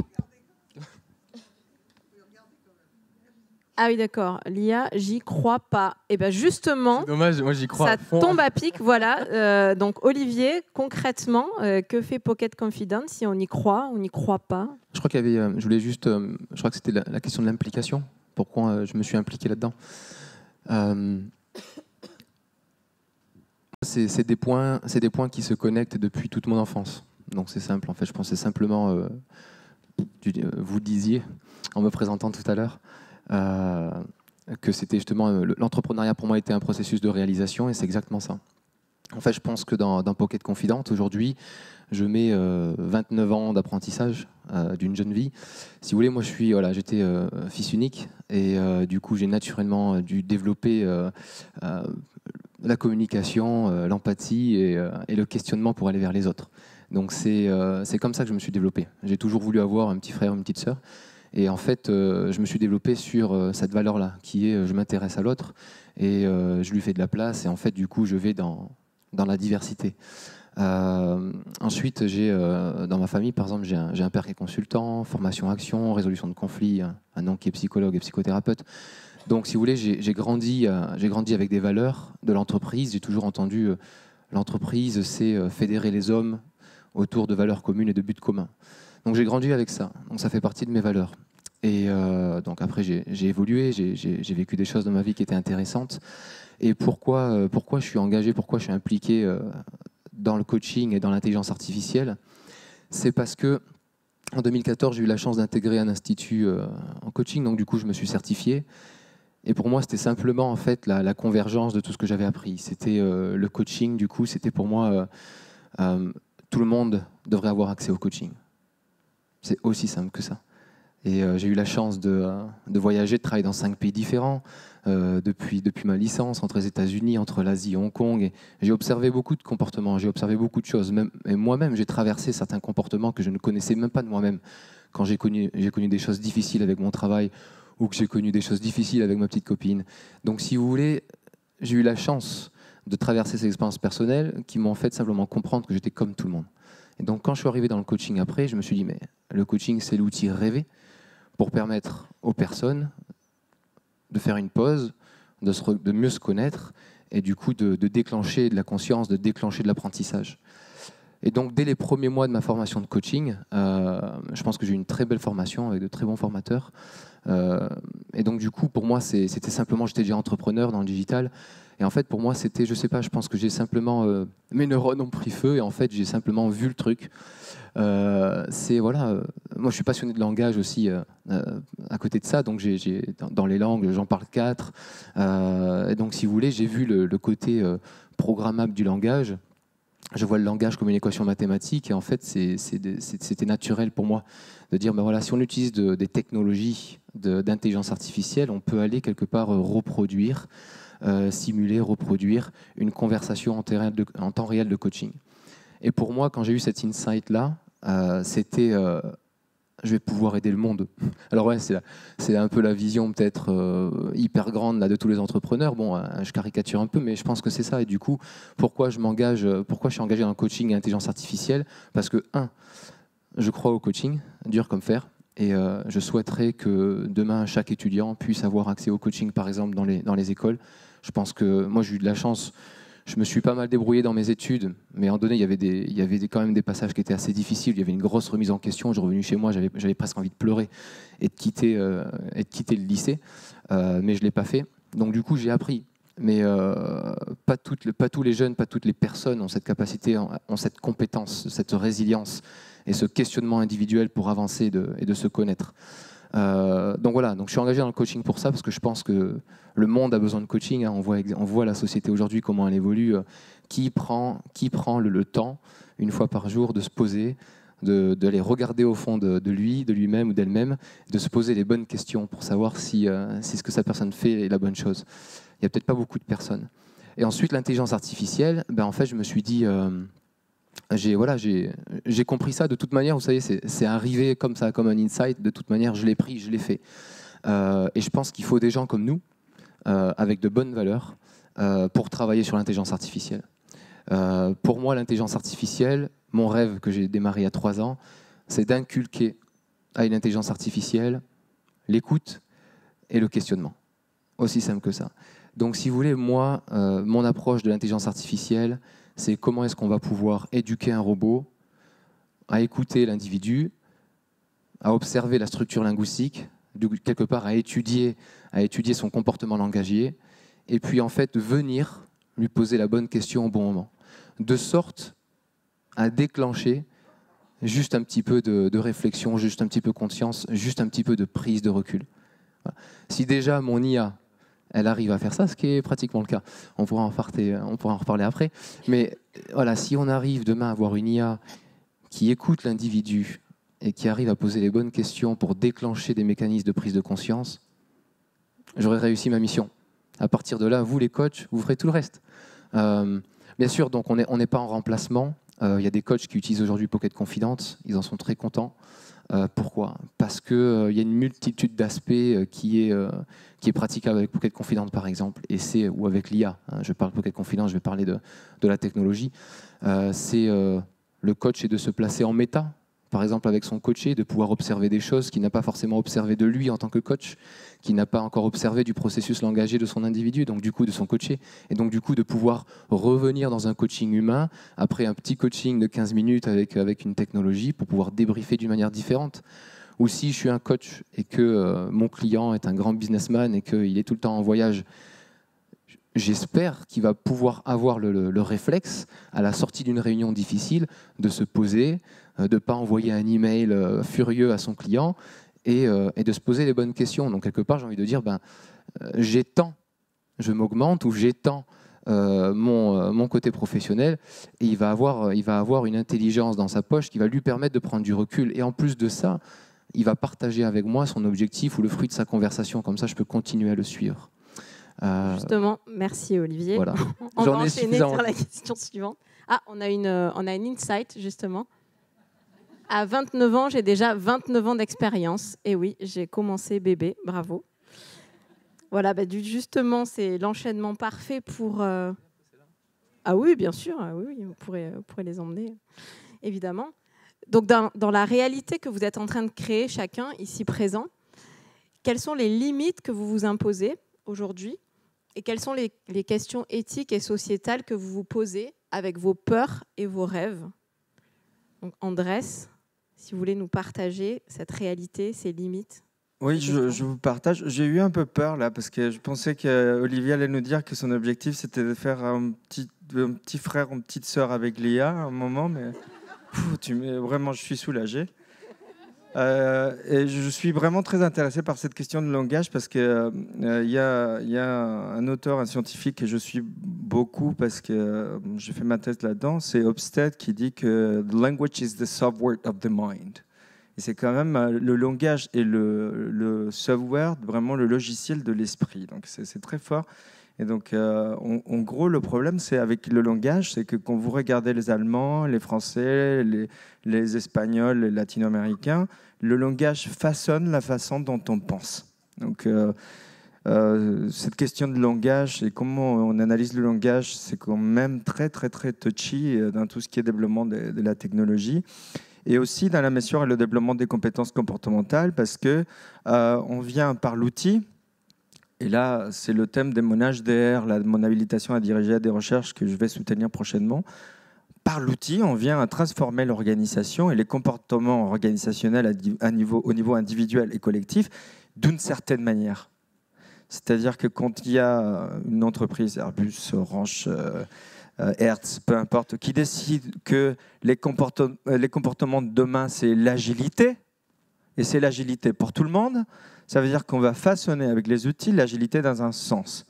Ah oui, d'accord. L'IA, j'y crois pas. Et bien justement, dommage, moi j'y crois. Ça tombe à pic, voilà. Donc Olivier, concrètement, que fait Pocket Confidence si on y croit, on n'y croit pas? Je crois qu'il y avait, je voulais juste, je crois que c'était la question de l'implication. Pourquoi je me suis impliqué là-dedans. C'est des points qui se connectent depuis toute mon enfance. Donc c'est simple. En fait, je pensais simplement. Vous disiez, en me présentant tout à l'heure, que c'était justement l'entrepreneuriat pour moi était un processus de réalisation et c'est exactement ça. En fait, je pense que dans Pocket Confident, aujourd'hui, je mets 29 ans d'apprentissage d'une jeune vie. Si vous voulez, moi, j'étais fils unique et du coup, j'ai naturellement dû développer la communication, l'empathie et le questionnement pour aller vers les autres. Donc c'est comme ça que je me suis développé. J'ai toujours voulu avoir un petit frère, une petite sœur. Et en fait, je me suis développé sur cette valeur-là, qui est je m'intéresse à l'autre et je lui fais de la place. Et en fait, du coup, je vais dans la diversité. Ensuite, dans ma famille, par exemple, j'ai un père qui est consultant, formation action, résolution de conflits, un oncle qui est psychologue et psychothérapeute. Donc, si vous voulez, j'ai grandi avec des valeurs de l'entreprise. J'ai toujours entendu l'entreprise, c'est fédérer les hommes autour de valeurs communes et de buts communs. Donc j'ai grandi avec ça, donc ça fait partie de mes valeurs. Et donc après j'ai évolué, j'ai vécu des choses dans ma vie qui étaient intéressantes. Et pourquoi je suis engagé, pourquoi je suis impliqué dans le coaching et dans l'intelligence artificielle, c'est parce que en 2014 j'ai eu la chance d'intégrer un institut en coaching, donc du coup je me suis certifié. Et pour moi c'était simplement en fait la convergence de tout ce que j'avais appris. C'était le coaching, du coup c'était pour moi tout le monde devrait avoir accès au coaching. C'est aussi simple que ça. Et j'ai eu la chance de voyager, de travailler dans 5 pays différents, depuis ma licence, entre les États-Unis, entre l'Asie et Hong Kong. Et j'ai observé beaucoup de comportements, j'ai observé beaucoup de choses. Et moi-même, j'ai traversé certains comportements que je ne connaissais même pas de moi-même. Quand j'ai connu des choses difficiles avec mon travail ou que j'ai connu des choses difficiles avec ma petite copine. Donc si vous voulez, j'ai eu la chance de traverser ces expériences personnelles qui m'ont fait simplement comprendre que j'étais comme tout le monde. Et donc quand je suis arrivé dans le coaching après, je me suis dit, mais le coaching, c'est l'outil rêvé pour permettre aux personnes de faire une pause, de mieux se connaître et du coup de déclencher de la conscience, de déclencher de l'apprentissage. Et donc dès les premiers mois de ma formation de coaching, je pense que j'ai eu une très belle formation avec de très bons formateurs. Et donc du coup, pour moi, c'était simplement, j'étais déjà entrepreneur dans le digital. Et en fait, pour moi, c'était, je sais pas, je pense que j'ai simplement, mes neurones ont pris feu et en fait, j'ai simplement vu le truc. Moi, je suis passionné de langage aussi à côté de ça. Donc, dans les langues, j'en parle 4. Et donc, si vous voulez, j'ai vu le côté programmable du langage. Je vois le langage comme une équation mathématique et en fait, c'était naturel pour moi de dire, ben voilà, si on utilise des technologies d'intelligence artificielle, on peut aller quelque part reproduire, simuler, reproduire une conversation en temps réel de coaching. Et pour moi, quand j'ai eu cet insight-là, c'était je vais pouvoir aider le monde. Alors ouais, c'est un peu la vision peut-être hyper grande là, de tous les entrepreneurs. Bon, je caricature un peu, mais je pense que c'est ça. Et du coup, pourquoi je suis engagé dans le coaching et l'intelligence artificielle? Parce que, je crois au coaching, dur comme fer. Et je souhaiterais que demain, chaque étudiant puisse avoir accès au coaching, par exemple, dans les écoles. Je pense que moi, j'ai eu de la chance. Je me suis pas mal débrouillé dans mes études, mais à un moment donné, il y avait quand même des passages qui étaient assez difficiles. Il y avait une grosse remise en question. Je suis revenu chez moi, j'avais presque envie de pleurer et de quitter le lycée, mais je ne l'ai pas fait. Donc du coup, j'ai appris mais pas tous les jeunes, pas toutes les personnes ont cette capacité, ont cette compétence, cette résilience et ce questionnement individuel pour avancer et de se connaître. Donc voilà, donc je suis engagé dans le coaching pour ça, parce que je pense que le monde a besoin de coaching. Hein. On voit la société aujourd'hui, comment elle évolue. Qui prend le temps, une fois par jour, de se poser, d'aller regarder au fond de lui, de lui-même ou d'elle-même, de se poser les bonnes questions pour savoir si ce que sa personne fait est la bonne chose. Il n'y a peut-être pas beaucoup de personnes. Et ensuite, l'intelligence artificielle, en fait, je me suis dit... j'ai compris ça de toute manière, vous savez, c'est arrivé comme ça, comme un insight, de toute manière, je l'ai pris, je l'ai fait. Et je pense qu'il faut des gens comme nous, avec de bonnes valeurs, pour travailler sur l'intelligence artificielle. Pour moi, l'intelligence artificielle, mon rêve que j'ai démarré il y a 3 ans, c'est d'inculquer à une intelligence artificielle l'écoute et le questionnement. Aussi simple que ça. Donc si vous voulez, moi, mon approche de l'intelligence artificielle, c'est comment est-ce qu'on va pouvoir éduquer un robot à écouter l'individu, à observer la structure linguistique, quelque part à étudier son comportement langagier, et puis en fait venir lui poser la bonne question au bon moment, de sorte à déclencher juste un petit peu de réflexion, juste un petit peu de conscience, juste un petit peu de prise de recul. Voilà. Si déjà mon IA, elle arrive à faire ça, ce qui est pratiquement le cas. On pourra en reparler après. Mais voilà, si on arrive demain à avoir une IA qui écoute l'individu et qui arrive à poser les bonnes questions pour déclencher des mécanismes de prise de conscience, j'aurai réussi ma mission. À partir de là, vous les coachs, vous ferez tout le reste. Bien sûr, donc on n'est pas en remplacement. Il y a des coachs qui utilisent aujourd'hui Pocket Confidence. Ils en sont très contents. Pourquoi ? Parce qu'il y a une multitude d'aspects qui est praticable avec Pocket Confidence, par exemple, ou avec l'IA. Je parle de Pocket Confidence, je vais parler de la technologie. Le coach est de se placer en méta, par exemple avec son coaché, de pouvoir observer des choses qu'il n'a pas forcément observé de lui en tant que coach, qu'il n'a pas encore observé du processus langagier de son individu, donc du coup de son coaché, et donc du coup de pouvoir revenir dans un coaching humain après un petit coaching de 15 minutes avec une technologie pour pouvoir débriefer d'une manière différente. Ou si je suis un coach et que mon client est un grand businessman et qu'il est tout le temps en voyage, j'espère qu'il va pouvoir avoir le réflexe, à la sortie d'une réunion difficile, de se poser, de ne pas envoyer un email furieux à son client et de se poser les bonnes questions. Donc quelque part, j'ai envie de dire, j'étends, je m'augmente ou j'étends mon côté professionnel, et il va avoir une intelligence dans sa poche qui va lui permettre de prendre du recul. Et en plus de ça, il va partager avec moi son objectif ou le fruit de sa conversation. Comme ça, je peux continuer à le suivre. Justement, merci Olivier. Voilà. On va enchaîner sur la question suivante. On a une insight, justement. À 29 ans, j'ai déjà 29 ans d'expérience. Et oui, j'ai commencé bébé, bravo. Voilà, justement, c'est l'enchaînement parfait pour... Ah oui, bien sûr, oui, vous pourrez les emmener, évidemment. Donc, dans la réalité que vous êtes en train de créer, chacun, ici présent, quelles sont les limites que vous vous imposez aujourd'hui et quelles sont les questions éthiques et sociétales que vous vous posez avec vos peurs et vos rêves? Donc, Andrés, si vous voulez nous partager cette réalité, ces limites. Oui, je vous partage. J'ai eu un peu peur là parce que je pensais qu'Olivier allait nous dire que son objectif c'était de faire un petit frère ou une petite sœur avec Léa à un moment, mais vraiment, je suis soulagé. Et je suis vraiment très intéressé par cette question de langage parce que y a un auteur, un scientifique que je suis beaucoup parce que j'ai fait ma thèse là-dedans, c'est Hofstede qui dit que the language is the software of the mind. Et c'est quand même le langage et le software, vraiment le logiciel de l'esprit. Donc c'est très fort. Et donc, en gros, le problème, c'est avec le langage, c'est que quand vous regardez les Allemands, les Français, les Espagnols, les Latino-Américains, le langage façonne la façon dont on pense. Donc, cette question de langage et comment on analyse le langage, c'est quand même très, très, très touchy dans tout ce qui est développement de la technologie. Et aussi dans la mesure et le développement des compétences comportementales, parce que on vient par l'outil. Et là, c'est le thème de mon HDR, mon habilitation à diriger des recherches que je vais soutenir prochainement. Par l'outil, on vient à transformer l'organisation et les comportements organisationnels au niveau individuel et collectif d'une certaine manière. C'est-à-dire que quand il y a une entreprise, Airbus, Orange, Hertz, peu importe, qui décide que les comportements de demain, c'est l'agilité, et c'est l'agilité pour tout le monde, ça veut dire qu'on va façonner avec les outils l'agilité dans un sens.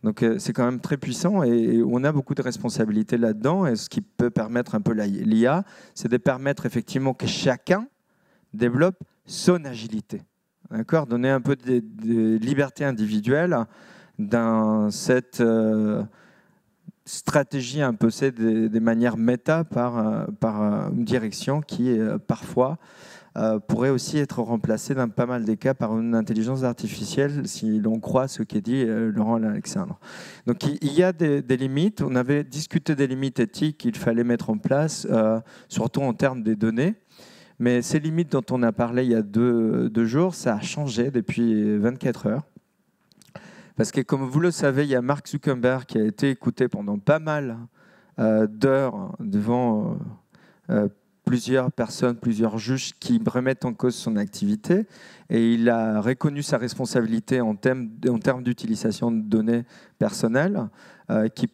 Donc c'est quand même très puissant et on a beaucoup de responsabilités là-dedans. Et ce qui peut permettre un peu l'IA, c'est de permettre effectivement que chacun développe son agilité. D'accord ? Donner un peu de liberté individuelle dans cette stratégie imposée des manières méta par une direction qui parfois pourrait aussi être remplacée dans pas mal des cas par une intelligence artificielle si l'on croit ce qu'est dit Laurent Alexandre. Donc il y a des limites. On avait discuté des limites éthiques qu'il fallait mettre en place, surtout en termes des données. Mais ces limites dont on a parlé il y a deux jours, ça a changé depuis 24 heures. Parce que comme vous le savez, il y a Mark Zuckerberg qui a été écouté pendant pas mal d'heures devant plusieurs personnes, plusieurs juges qui remettent en cause son activité. Et il a reconnu sa responsabilité en termes d'utilisation de données personnelles qui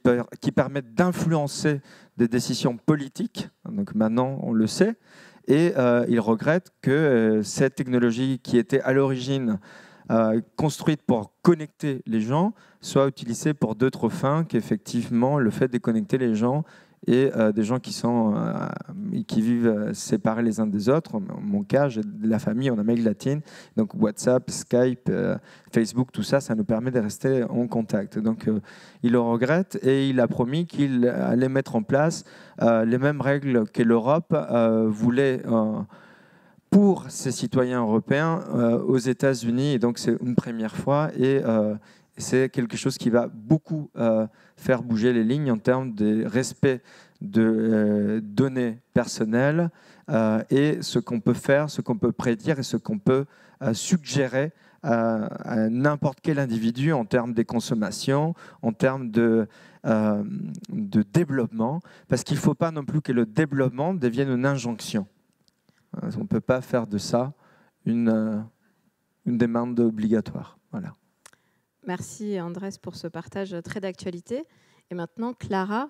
permettent d'influencer des décisions politiques. Donc maintenant, on le sait. Et il regrette que cette technologie qui était à l'origine construite pour connecter les gens soit utilisée pour d'autres fins qu'effectivement le fait de connecter les gens et des gens qui vivent séparés les uns des autres. En mon cas, j'ai de la famille en Amérique latine, donc WhatsApp, Skype, Facebook, tout ça, ça nous permet de rester en contact. Donc il le regrette et il a promis qu'il allait mettre en place les mêmes règles que l'Europe voulait pour ses citoyens européens aux États-Unis. Et donc c'est une première fois et c'est quelque chose qui va beaucoup faire bouger les lignes en termes de respect de données personnelles et ce qu'on peut faire, ce qu'on peut prédire et ce qu'on peut suggérer à n'importe quel individu en termes de consommation, en termes de développement, parce qu'il ne faut pas non plus que le développement devienne une injonction. On ne peut pas faire de ça une demande obligatoire. Voilà. Merci Andrés pour ce partage très d'actualité. Et maintenant, Clara,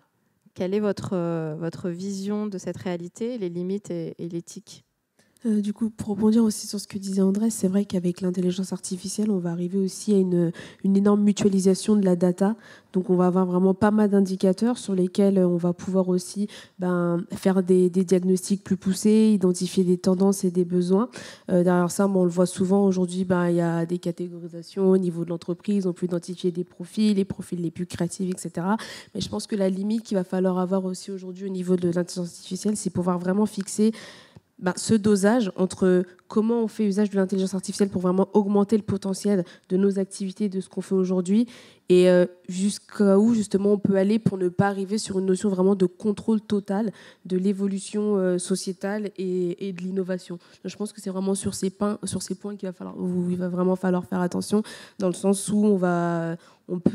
quelle est votre vision de cette réalité, les limites et l'éthique ? Du coup, pour rebondir aussi sur ce que disait Andrés, c'est vrai qu'avec l'intelligence artificielle, on va arriver aussi à une énorme mutualisation de la data. Donc, on va avoir vraiment pas mal d'indicateurs sur lesquels on va pouvoir aussi faire des diagnostics plus poussés, identifier des tendances et des besoins. Derrière ça, on le voit souvent aujourd'hui, il y a des catégorisations au niveau de l'entreprise, on peut identifier des profils, les profils les plus créatifs, etc. Mais je pense que la limite qu'il va falloir avoir aussi aujourd'hui au niveau de l'intelligence artificielle, c'est pouvoir vraiment fixer ce dosage entre comment on fait usage de l'intelligence artificielle pour vraiment augmenter le potentiel de nos activités, de ce qu'on fait aujourd'hui, et jusqu'à où justement on peut aller pour ne pas arriver sur une notion vraiment de contrôle total de l'évolution sociétale et de l'innovation. Donc, je pense que c'est vraiment sur ces points où il va vraiment falloir faire attention, dans le sens où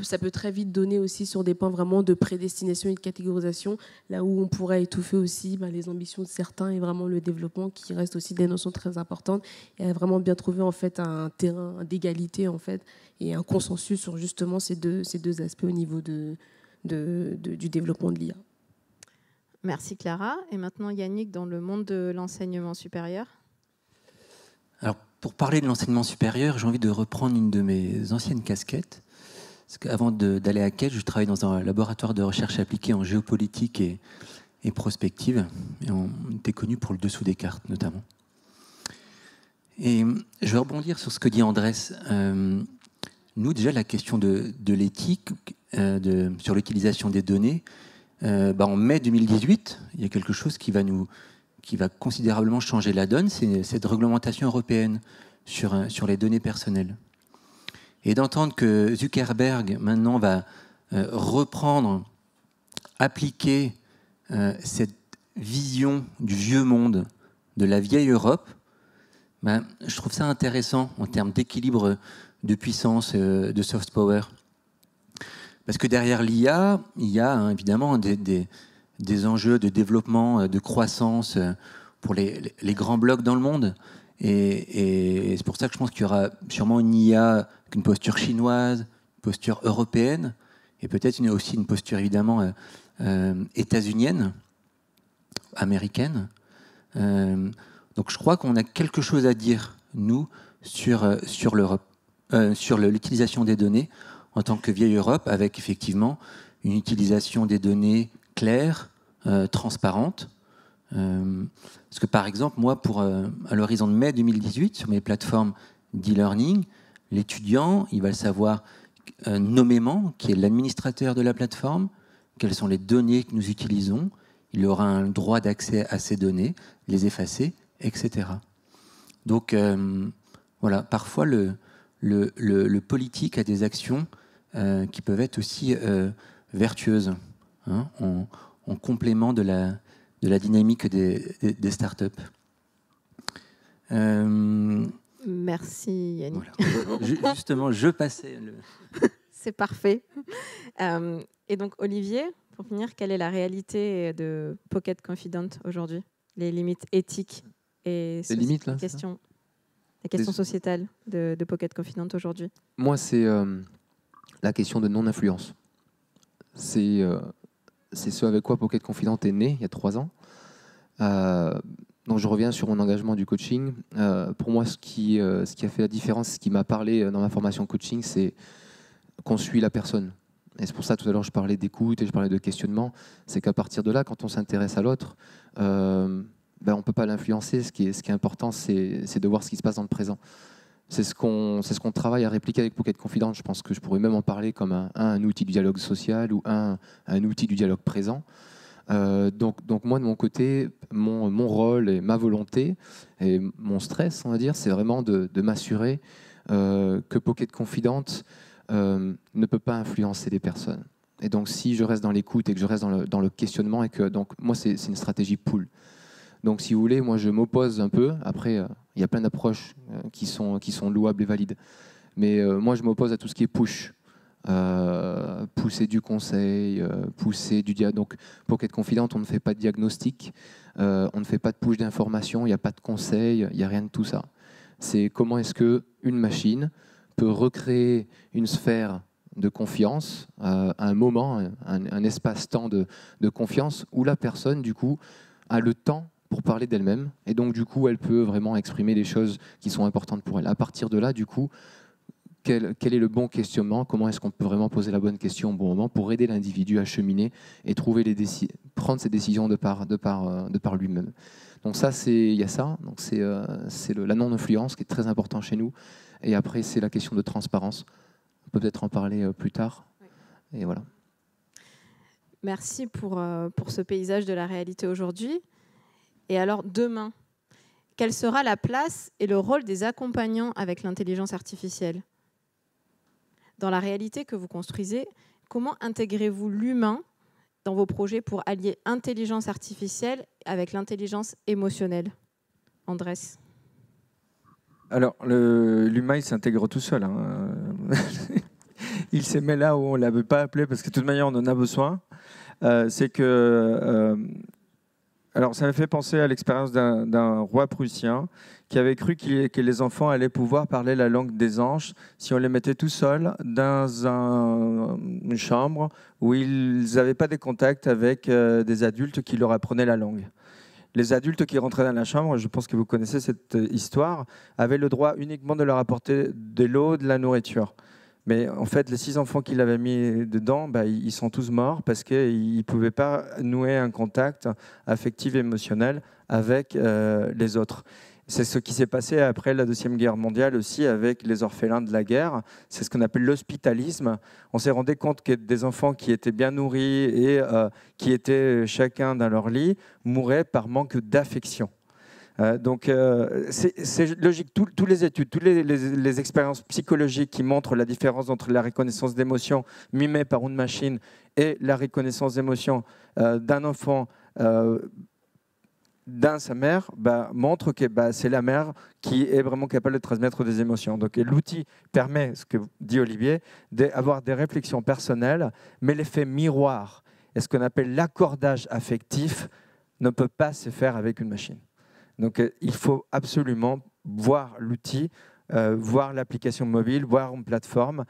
ça peut très vite donner aussi sur des points vraiment de prédestination et de catégorisation, là où on pourrait étouffer aussi les ambitions de certains et vraiment le développement qui reste aussi des notions très importantes, et à vraiment bien trouver en fait un terrain d'égalité en fait et un consensus sur justement ces deux aspects au niveau du développement de l'IA. Merci Clara. Et maintenant Yannick, dans le monde de l'enseignement supérieur. Alors pour parler de l'enseignement supérieur, j'ai envie de reprendre une de mes anciennes casquettes. Parce qu'avant d'aller à Quête, je travaillais dans un laboratoire de recherche appliquée en géopolitique et prospective. Et on était connu pour le dessous des cartes, notamment. Et je vais rebondir sur ce que dit Andrés. Nous, déjà, la question de l'éthique, sur l'utilisation des données, en mai 2018, il y a quelque chose qui va considérablement changer la donne, c'est cette réglementation européenne sur les données personnelles. Et d'entendre que Zuckerberg, maintenant, va reprendre, appliquer cette vision du vieux monde, de la vieille Europe, je trouve ça intéressant en termes d'équilibre de puissance, de soft power. Parce que derrière l'IA, il y a évidemment des enjeux de développement, de croissance pour les grands blocs dans le monde. Et c'est pour ça que je pense qu'il y aura sûrement une IA qu'une posture chinoise, une posture européenne, et peut-être aussi une posture évidemment états-unienne, américaine. Donc je crois qu'on a quelque chose à dire, nous, sur l'Europe, sur l'utilisation des données en tant que vieille Europe, avec effectivement une utilisation des données claire, transparente. Parce que par exemple, moi, à l'horizon de mai 2018, sur mes plateformes d'e-learning, l'étudiant, il va le savoir nommément, qui est l'administrateur de la plateforme, quelles sont les données que nous utilisons, il aura un droit d'accès à ces données, les effacer, etc. Donc voilà, parfois le politique a des actions qui peuvent être aussi vertueuses, hein, en complément de la dynamique des startups. Merci Yannick. Voilà. Justement, je passais le... C'est parfait. Et donc Olivier, pour finir, quelle est la réalité de Pocket Confident aujourd'hui? Les limites éthiques et les questions sociétales de Pocket Confident aujourd'hui? Moi, c'est la question de non-influence. C'est ce avec quoi Pocket Confident est né il y a 3 ans. Donc je reviens sur mon engagement du coaching. Pour moi, ce qui a fait la différence, ce qui m'a parlé dans ma formation coaching, c'est qu'on suit la personne. Et c'est pour ça, tout à l'heure, je parlais d'écoute et je parlais de questionnement. C'est qu'à partir de là, quand on s'intéresse à l'autre, on ne peut pas l'influencer. Ce qui est important, c'est de voir ce qui se passe dans le présent. C'est ce qu'on travaille à répliquer avec Pocket Confident. Je pense que je pourrais même en parler comme un outil du dialogue social ou un outil du dialogue présent. Donc moi, de mon côté, mon rôle et ma volonté et mon stress, on va dire, c'est vraiment de m'assurer que Pocket Confident ne peut pas influencer les personnes. Et donc, si je reste dans l'écoute et que je reste dans le questionnement, et que donc moi, c'est une stratégie pull. Donc, si vous voulez, moi, je m'oppose un peu. Après, il y a plein d'approches qui sont louables et valides. Mais moi, je m'oppose à tout ce qui est push. Pousser du conseil, pousser du dialogue. Donc, Pocket Confident, on ne fait pas de diagnostic, on ne fait pas de push d'information, il n'y a pas de conseil, il n'y a rien de tout ça. C'est comment est-ce qu'une machine peut recréer une sphère de confiance, un moment, un espace-temps de confiance où la personne, du coup, a le temps pour parler d'elle-même. Et donc, du coup, elle peut vraiment exprimer les choses qui sont importantes pour elle. À partir de là, du coup, quel est le bon questionnement? Comment est-ce qu'on peut vraiment poser la bonne question au bon moment pour aider l'individu à cheminer et prendre ses décisions de par lui-même. Donc ça, il y a ça. Donc c'est la non-influence qui est très important chez nous. Et après, c'est la question de transparence. On peut peut-être en parler plus tard. Oui. Et voilà. Merci pour ce paysage de la réalité aujourd'hui. Et alors, demain, quelle sera la place et le rôle des accompagnants avec l'intelligence artificielle? Dans la réalité que vous construisez, comment intégrez-vous l'humain dans vos projets pour allier intelligence artificielle avec l'intelligence émotionnelle? Andrés. Alors, l'humain, il s'intègre tout seul. Hein. Il s'est mis là où on ne l'avait pas appelé, parce que de toute manière, on en a besoin. C'est que... alors, ça m'a fait penser à l'expérience d'un roi prussien qui avait cru que les enfants allaient pouvoir parler la langue des anges si on les mettait tout seuls dans une chambre où ils n'avaient pas de contact avec des adultes qui leur apprenaient la langue. Les adultes qui rentraient dans la chambre, je pense que vous connaissez cette histoire, avaient le droit uniquement de leur apporter de l'eau, de la nourriture. Mais en fait, les 6 enfants qu'il avait mis dedans, ils sont tous morts parce qu'ils ne pouvaient pas nouer un contact affectif et émotionnel avec les autres. C'est ce qui s'est passé après la Deuxième Guerre mondiale aussi avec les orphelins de la guerre. C'est ce qu'on appelle l'hospitalisme. On s'est rendu compte que des enfants qui étaient bien nourris et qui étaient chacun dans leur lit mouraient par manque d'affection. Donc c'est logique. Toutes les études, toutes les expériences psychologiques qui montrent la différence entre la reconnaissance d'émotions mimée par une machine et la reconnaissance d'émotions d'un enfant dans sa mère montre que c'est la mère qui est vraiment capable de transmettre des émotions. Donc l'outil permet, ce que dit Olivier, d'avoir des réflexions personnelles, mais l'effet miroir et ce qu'on appelle l'accordage affectif ne peut pas se faire avec une machine. Donc il faut absolument voir l'outil voir l'application mobile, voir une plateforme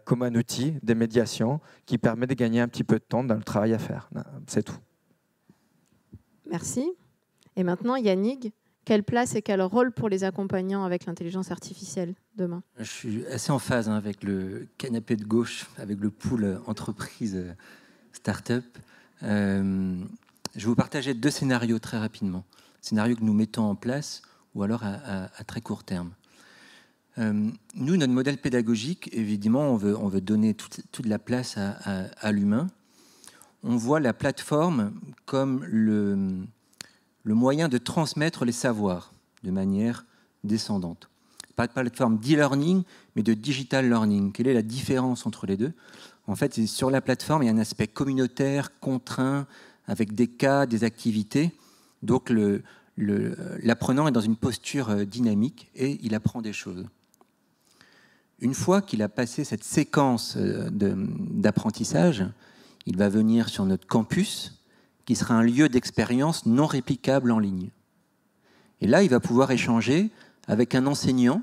comme un outil de médiation qui permet de gagner un petit peu de temps dans le travail à faire. C'est tout. Merci. Et maintenant, Yannick, quelle place et quel rôle pour les accompagnants avec l'intelligence artificielle demain? Je suis assez en phase avec le canapé de gauche, avec le pool entreprise start-up. Je vais vous partager 2 scénarios très rapidement. Scénarios que nous mettons en place ou alors à très court terme. Nous, notre modèle pédagogique, évidemment, on veut donner toute la place à l'humain. On voit la plateforme comme le moyen de transmettre les savoirs de manière descendante. Pas de plateforme d'e-learning, mais de digital learning. Quelle est la différence entre les deux? En fait, sur la plateforme, il y a un aspect communautaire, contraint, avec des cas, des activités. Donc, l'apprenant est dans une posture dynamique et il apprend des choses. Une fois qu'il a passé cette séquence d'apprentissage, il va venir sur notre campus, qui sera un lieu d'expérience non réplicable en ligne. Et là, il va pouvoir échanger avec un enseignant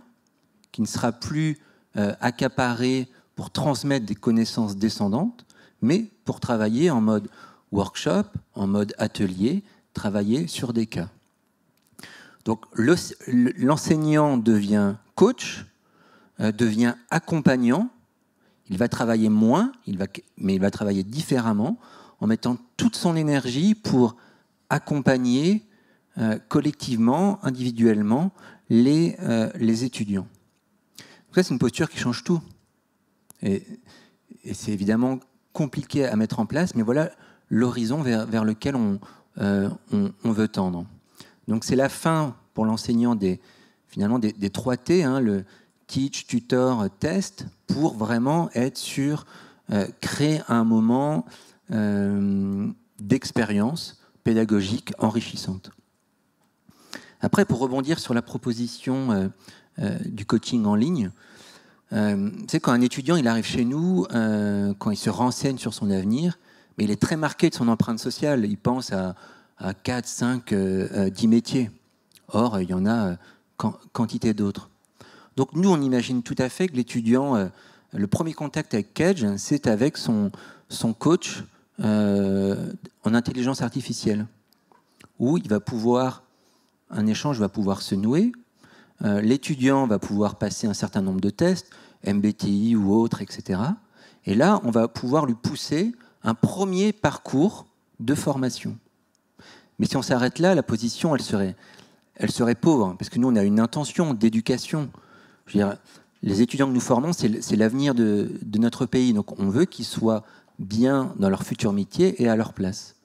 qui ne sera plus accaparé pour transmettre des connaissances descendantes, mais pour travailler en mode workshop, en mode atelier, travailler sur des cas. Donc l'enseignant devient coach, devient accompagnant. Il va travailler moins, mais il va travailler différemment, en mettant toute son énergie pour accompagner collectivement, individuellement, les étudiants. Donc ça, c'est une posture qui change tout. Et c'est évidemment compliqué à mettre en place, mais voilà l'horizon vers lequel on veut tendre. Donc c'est la fin pour l'enseignant finalement des 3 T, hein, le teach, tutor, test, pour vraiment être sur créer un moment d'expérience pédagogique enrichissante. Après, pour rebondir sur la proposition du coaching en ligne, c'est quand un étudiant il arrive chez nous, quand il se renseigne sur son avenir, mais il est très marqué de son empreinte sociale. Il pense à 4, 5, 10 métiers. Or, il y en a quantité d'autres. Donc nous, on imagine tout à fait que l'étudiant, le premier contact avec Kedge, c'est avec son coach en intelligence artificielle, où un échange va pouvoir se nouer. L'étudiant va pouvoir passer un certain nombre de tests, MBTI ou autres, etc. Et là, on va pouvoir lui pousser un premier parcours de formation. Mais si on s'arrête là, la position, elle serait pauvre, parce que nous, on a une intention d'éducation. Je veux dire, les étudiants que nous formons, c'est l'avenir de notre pays. Donc, on veut qu'ils soient bien dans leur futur métier et à leur place.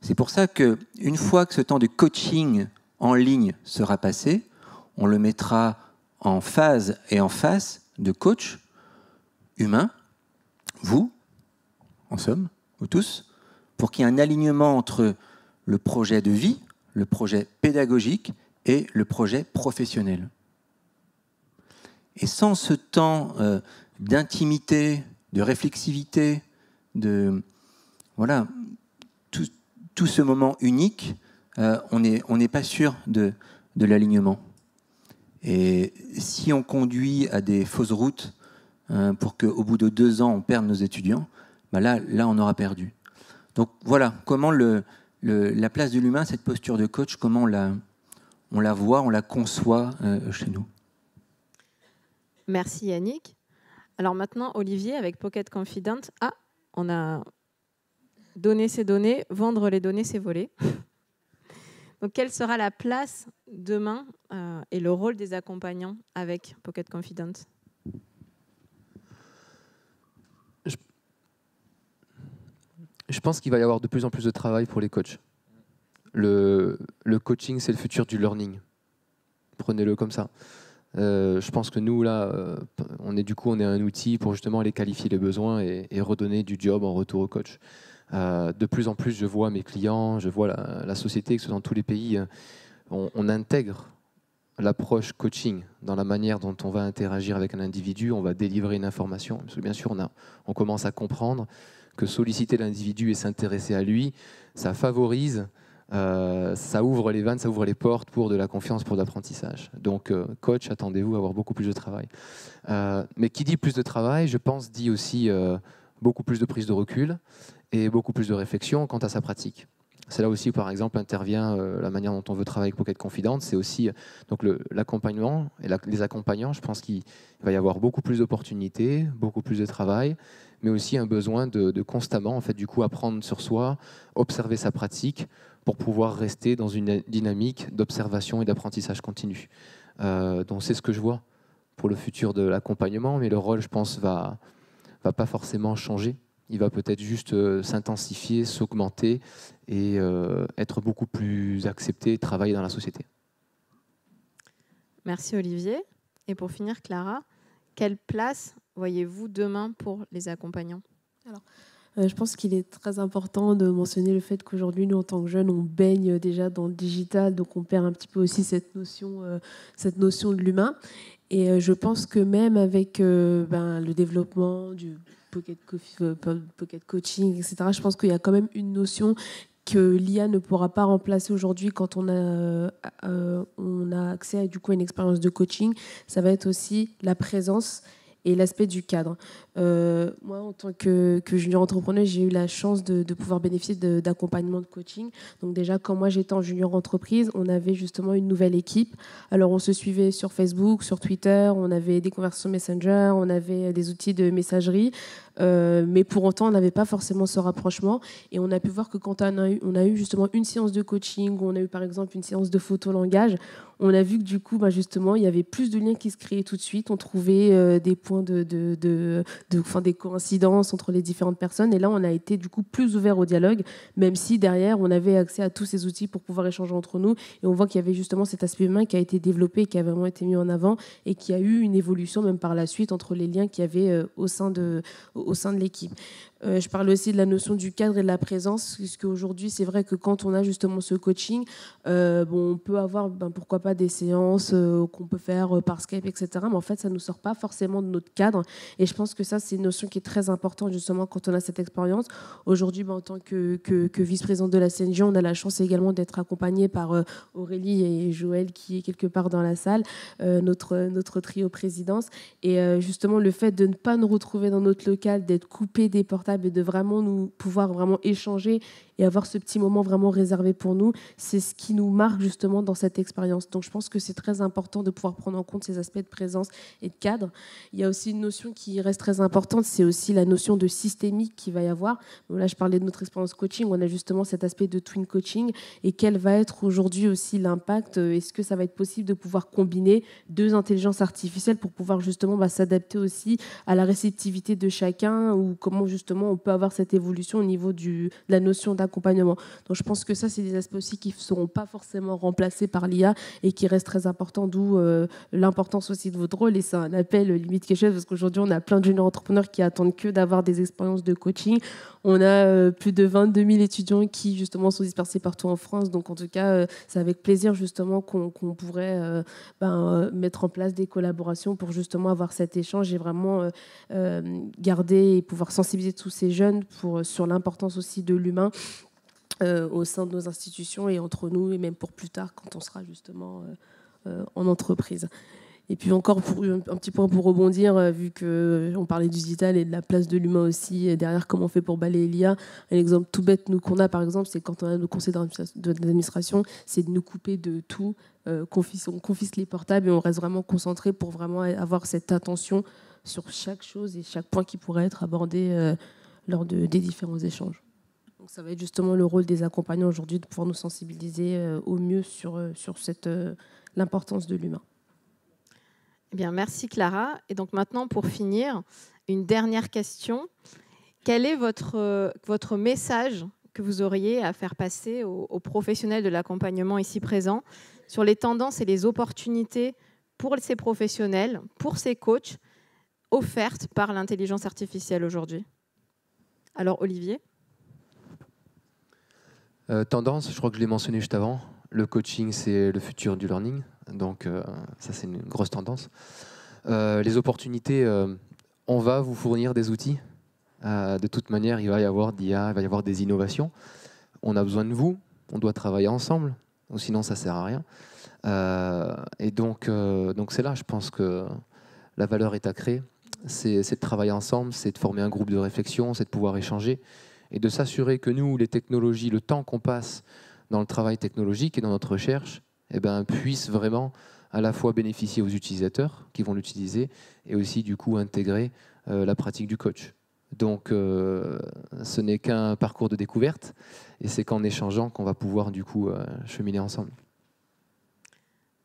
C'est pour ça qu'une fois que ce temps de coaching en ligne sera passé, on le mettra en phase et en face de coach humain, vous, en somme, vous tous, pour qu'il y ait un alignement entre le projet de vie, le projet pédagogique et le projet professionnel. Et sans ce temps d'intimité, de réflexivité, tout ce moment unique, on n'est pas sûr de l'alignement. Et si on conduit à des fausses routes pour qu'au bout de 2 ans, on perde nos étudiants, là, on aura perdu. Donc voilà, comment la place de l'humain, cette posture de coach, comment on la voit, on la conçoit chez nous. Merci Yannick. Alors maintenant, Olivier, avec Pocket Confident, on a donné ses données, vendre les données, c'est voler. Donc, quelle sera la place demain et le rôle des accompagnants avec Pocket Confident? Je pense qu'il va y avoir de plus en plus de travail pour les coachs. Le coaching, c'est le futur du learning. Prenez-le comme ça. Je pense que nous, là, on est un outil pour justement aller qualifier les besoins et redonner du job en retour au coach. De plus en plus, je vois mes clients, je vois la société, que ce soit dans tous les pays, on intègre l'approche coaching dans la manière dont on va interagir avec un individu, on va délivrer une information. Parce que bien sûr, on commence à comprendre que solliciter l'individu et s'intéresser à lui, ça favorise ça ouvre les vannes, ça ouvre les portes pour de la confiance, pour de l'apprentissage. Donc, coach, attendez-vous à avoir beaucoup plus de travail. Mais qui dit plus de travail, je pense, dit aussi beaucoup plus de prise de recul et beaucoup plus de réflexion quant à sa pratique. C'est là aussi, par exemple, intervient la manière dont on veut travailler avec Pocket Confidante. C'est aussi donc l'accompagnement et les accompagnants. Je pense qu'il va y avoir beaucoup plus d'opportunités, beaucoup plus de travail, mais aussi un besoin de constamment, en fait, du coup, apprendre sur soi, observer sa pratique pour pouvoir rester dans une dynamique d'observation et d'apprentissage continu. Donc c'est ce que je vois pour le futur de l'accompagnement, mais le rôle, je pense, va pas forcément changer. Il va peut-être juste s'intensifier, s'augmenter et être beaucoup plus accepté et travailler dans la société. Merci Olivier. Et pour finir, Clara, quelle place voyez-vous demain pour les accompagnants ? Alors, je pense qu'il est très important de mentionner le fait qu'aujourd'hui, nous, en tant que jeunes, on baigne déjà dans le digital, donc on perd un petit peu aussi cette notion de l'humain. Et je pense que même avec le développement du pocket coaching, etc., je pense qu'il y a quand même une notion que l'IA ne pourra pas remplacer aujourd'hui quand on a accès à, du coup, à une expérience de coaching. Ça va être aussi la présence et l'aspect du cadre. Moi, en tant que junior entrepreneur, j'ai eu la chance de pouvoir bénéficier d'accompagnement de coaching. Donc déjà, quand moi j'étais en junior entreprise, on avait justement une nouvelle équipe. Alors on se suivait sur Facebook, sur Twitter, on avait des conversations Messenger, on avait des outils de messagerie. Mais pour autant, on n'avait pas forcément ce rapprochement. Et on a pu voir que quand on a eu justement une séance de coaching, ou on a eu par exemple une séance de photo-langage, on a vu que du coup, justement, il y avait plus de liens qui se créaient tout de suite. On trouvait des points des coïncidences entre les différentes personnes. Et là, on a été du coup plus ouvert au dialogue, même si derrière, on avait accès à tous ces outils pour pouvoir échanger entre nous. Et on voit qu'il y avait justement cet aspect humain qui a été développé, qui a vraiment été mis en avant et qui a eu une évolution même par la suite entre les liens qu'il y avait au sein de l'équipe. Je parle aussi de la notion du cadre et de la présence, puisque aujourd'hui, c'est vrai que quand on a justement ce coaching, on peut avoir, pourquoi pas, des séances qu'on peut faire par Skype, etc. Mais en fait, ça ne nous sort pas forcément de notre cadre. Et je pense que ça, c'est une notion qui est très importante, justement, quand on a cette expérience. Aujourd'hui, en tant que vice-présidente de la CNJ, on a la chance également d'être accompagnée par Aurélie et Joël, qui est quelque part dans la salle, notre trio présidence. Et justement, le fait de ne pas nous retrouver dans notre local, d'être coupé des portables et de vraiment nous pouvoir vraiment échanger et avoir ce petit moment vraiment réservé pour nous, c'est ce qui nous marque justement dans cette expérience. Donc je pense que c'est très important de pouvoir prendre en compte ces aspects de présence et de cadre. Il y a aussi une notion qui reste très importante, c'est aussi la notion de systémique qu'il va y avoir. Bon, là, je parlais de notre expérience coaching, on a justement cet aspect de twin coaching et quel va être aujourd'hui aussi l'impact. Est-ce que ça va être possible de pouvoir combiner deux intelligences artificielles pour pouvoir justement s'adapter aussi à la réceptivité de chacun, ou comment justement on peut avoir cette évolution au niveau de la notion d'accompagnement. Donc je pense que ça, c'est des aspects aussi qui ne seront pas forcément remplacés par l'IA et qui restent très importants, d'où l'importance aussi de votre rôle. Et c'est un appel limite quelque chose, parce qu'aujourd'hui, on a plein de juniors entrepreneurs qui attendent que d'avoir des expériences de coaching. On a plus de 22 000 étudiants qui, justement, sont dispersés partout en France. Donc, en tout cas, c'est avec plaisir, justement, qu'on pourrait mettre en place des collaborations pour, justement, avoir cet échange et vraiment garder et pouvoir sensibiliser tous ces jeunes sur l'importance aussi de l'humain au sein de nos institutions et entre nous, et même pour plus tard, quand on sera, justement, en entreprise. Et puis encore, un petit point pour rebondir, vu qu'on parlait du digital et de la place de l'humain aussi, et derrière comment on fait pour balayer l'IA. Un exemple tout bête, nous, qu'on a par exemple, c'est quand on a nos conseils d'administration, c'est de nous couper de tout, on confisque les portables et on reste vraiment concentré pour vraiment avoir cette attention sur chaque chose et chaque point qui pourrait être abordé lors des différents échanges. Donc ça va être justement le rôle des accompagnants aujourd'hui de pouvoir nous sensibiliser au mieux sur l'importance de l'humain. Eh bien, merci Clara. Et donc maintenant, pour finir, une dernière question. Quel est votre message que vous auriez à faire passer aux professionnels de l'accompagnement ici présents sur les tendances et les opportunités pour ces professionnels, pour ces coachs, offertes par l'intelligence artificielle aujourd'hui? Alors, Olivier? Tendance, je crois que je l'ai mentionné juste avant. Le coaching, c'est le futur du learning. Donc ça, c'est une grosse tendance. Les opportunités, on va vous fournir des outils. De toute manière, il va y avoir d'IA, il va y avoir des innovations. On a besoin de vous on doit travailler ensemble, ou sinon ça ne sert à rien. Et donc c'est là, je pense que la valeur est à créer. C'est de travailler ensemble, c'est de former un groupe de réflexion, c'est de pouvoir échanger et de s'assurer que nous, les technologies, le temps qu'on passe dans le travail technologique et dans notre recherche, eh ben, puisse vraiment à la fois bénéficier aux utilisateurs qui vont l'utiliser et aussi du coup intégrer la pratique du coach. Donc ce n'est qu'un parcours de découverte et c'est qu'en échangeant qu'on va pouvoir du coup cheminer ensemble.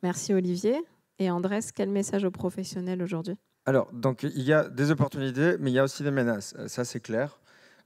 Merci Olivier. Et Andrés, quel message aux professionnels aujourd'hui? Alors, donc, il y a des opportunités, mais il y a aussi des menaces. Ça, c'est clair.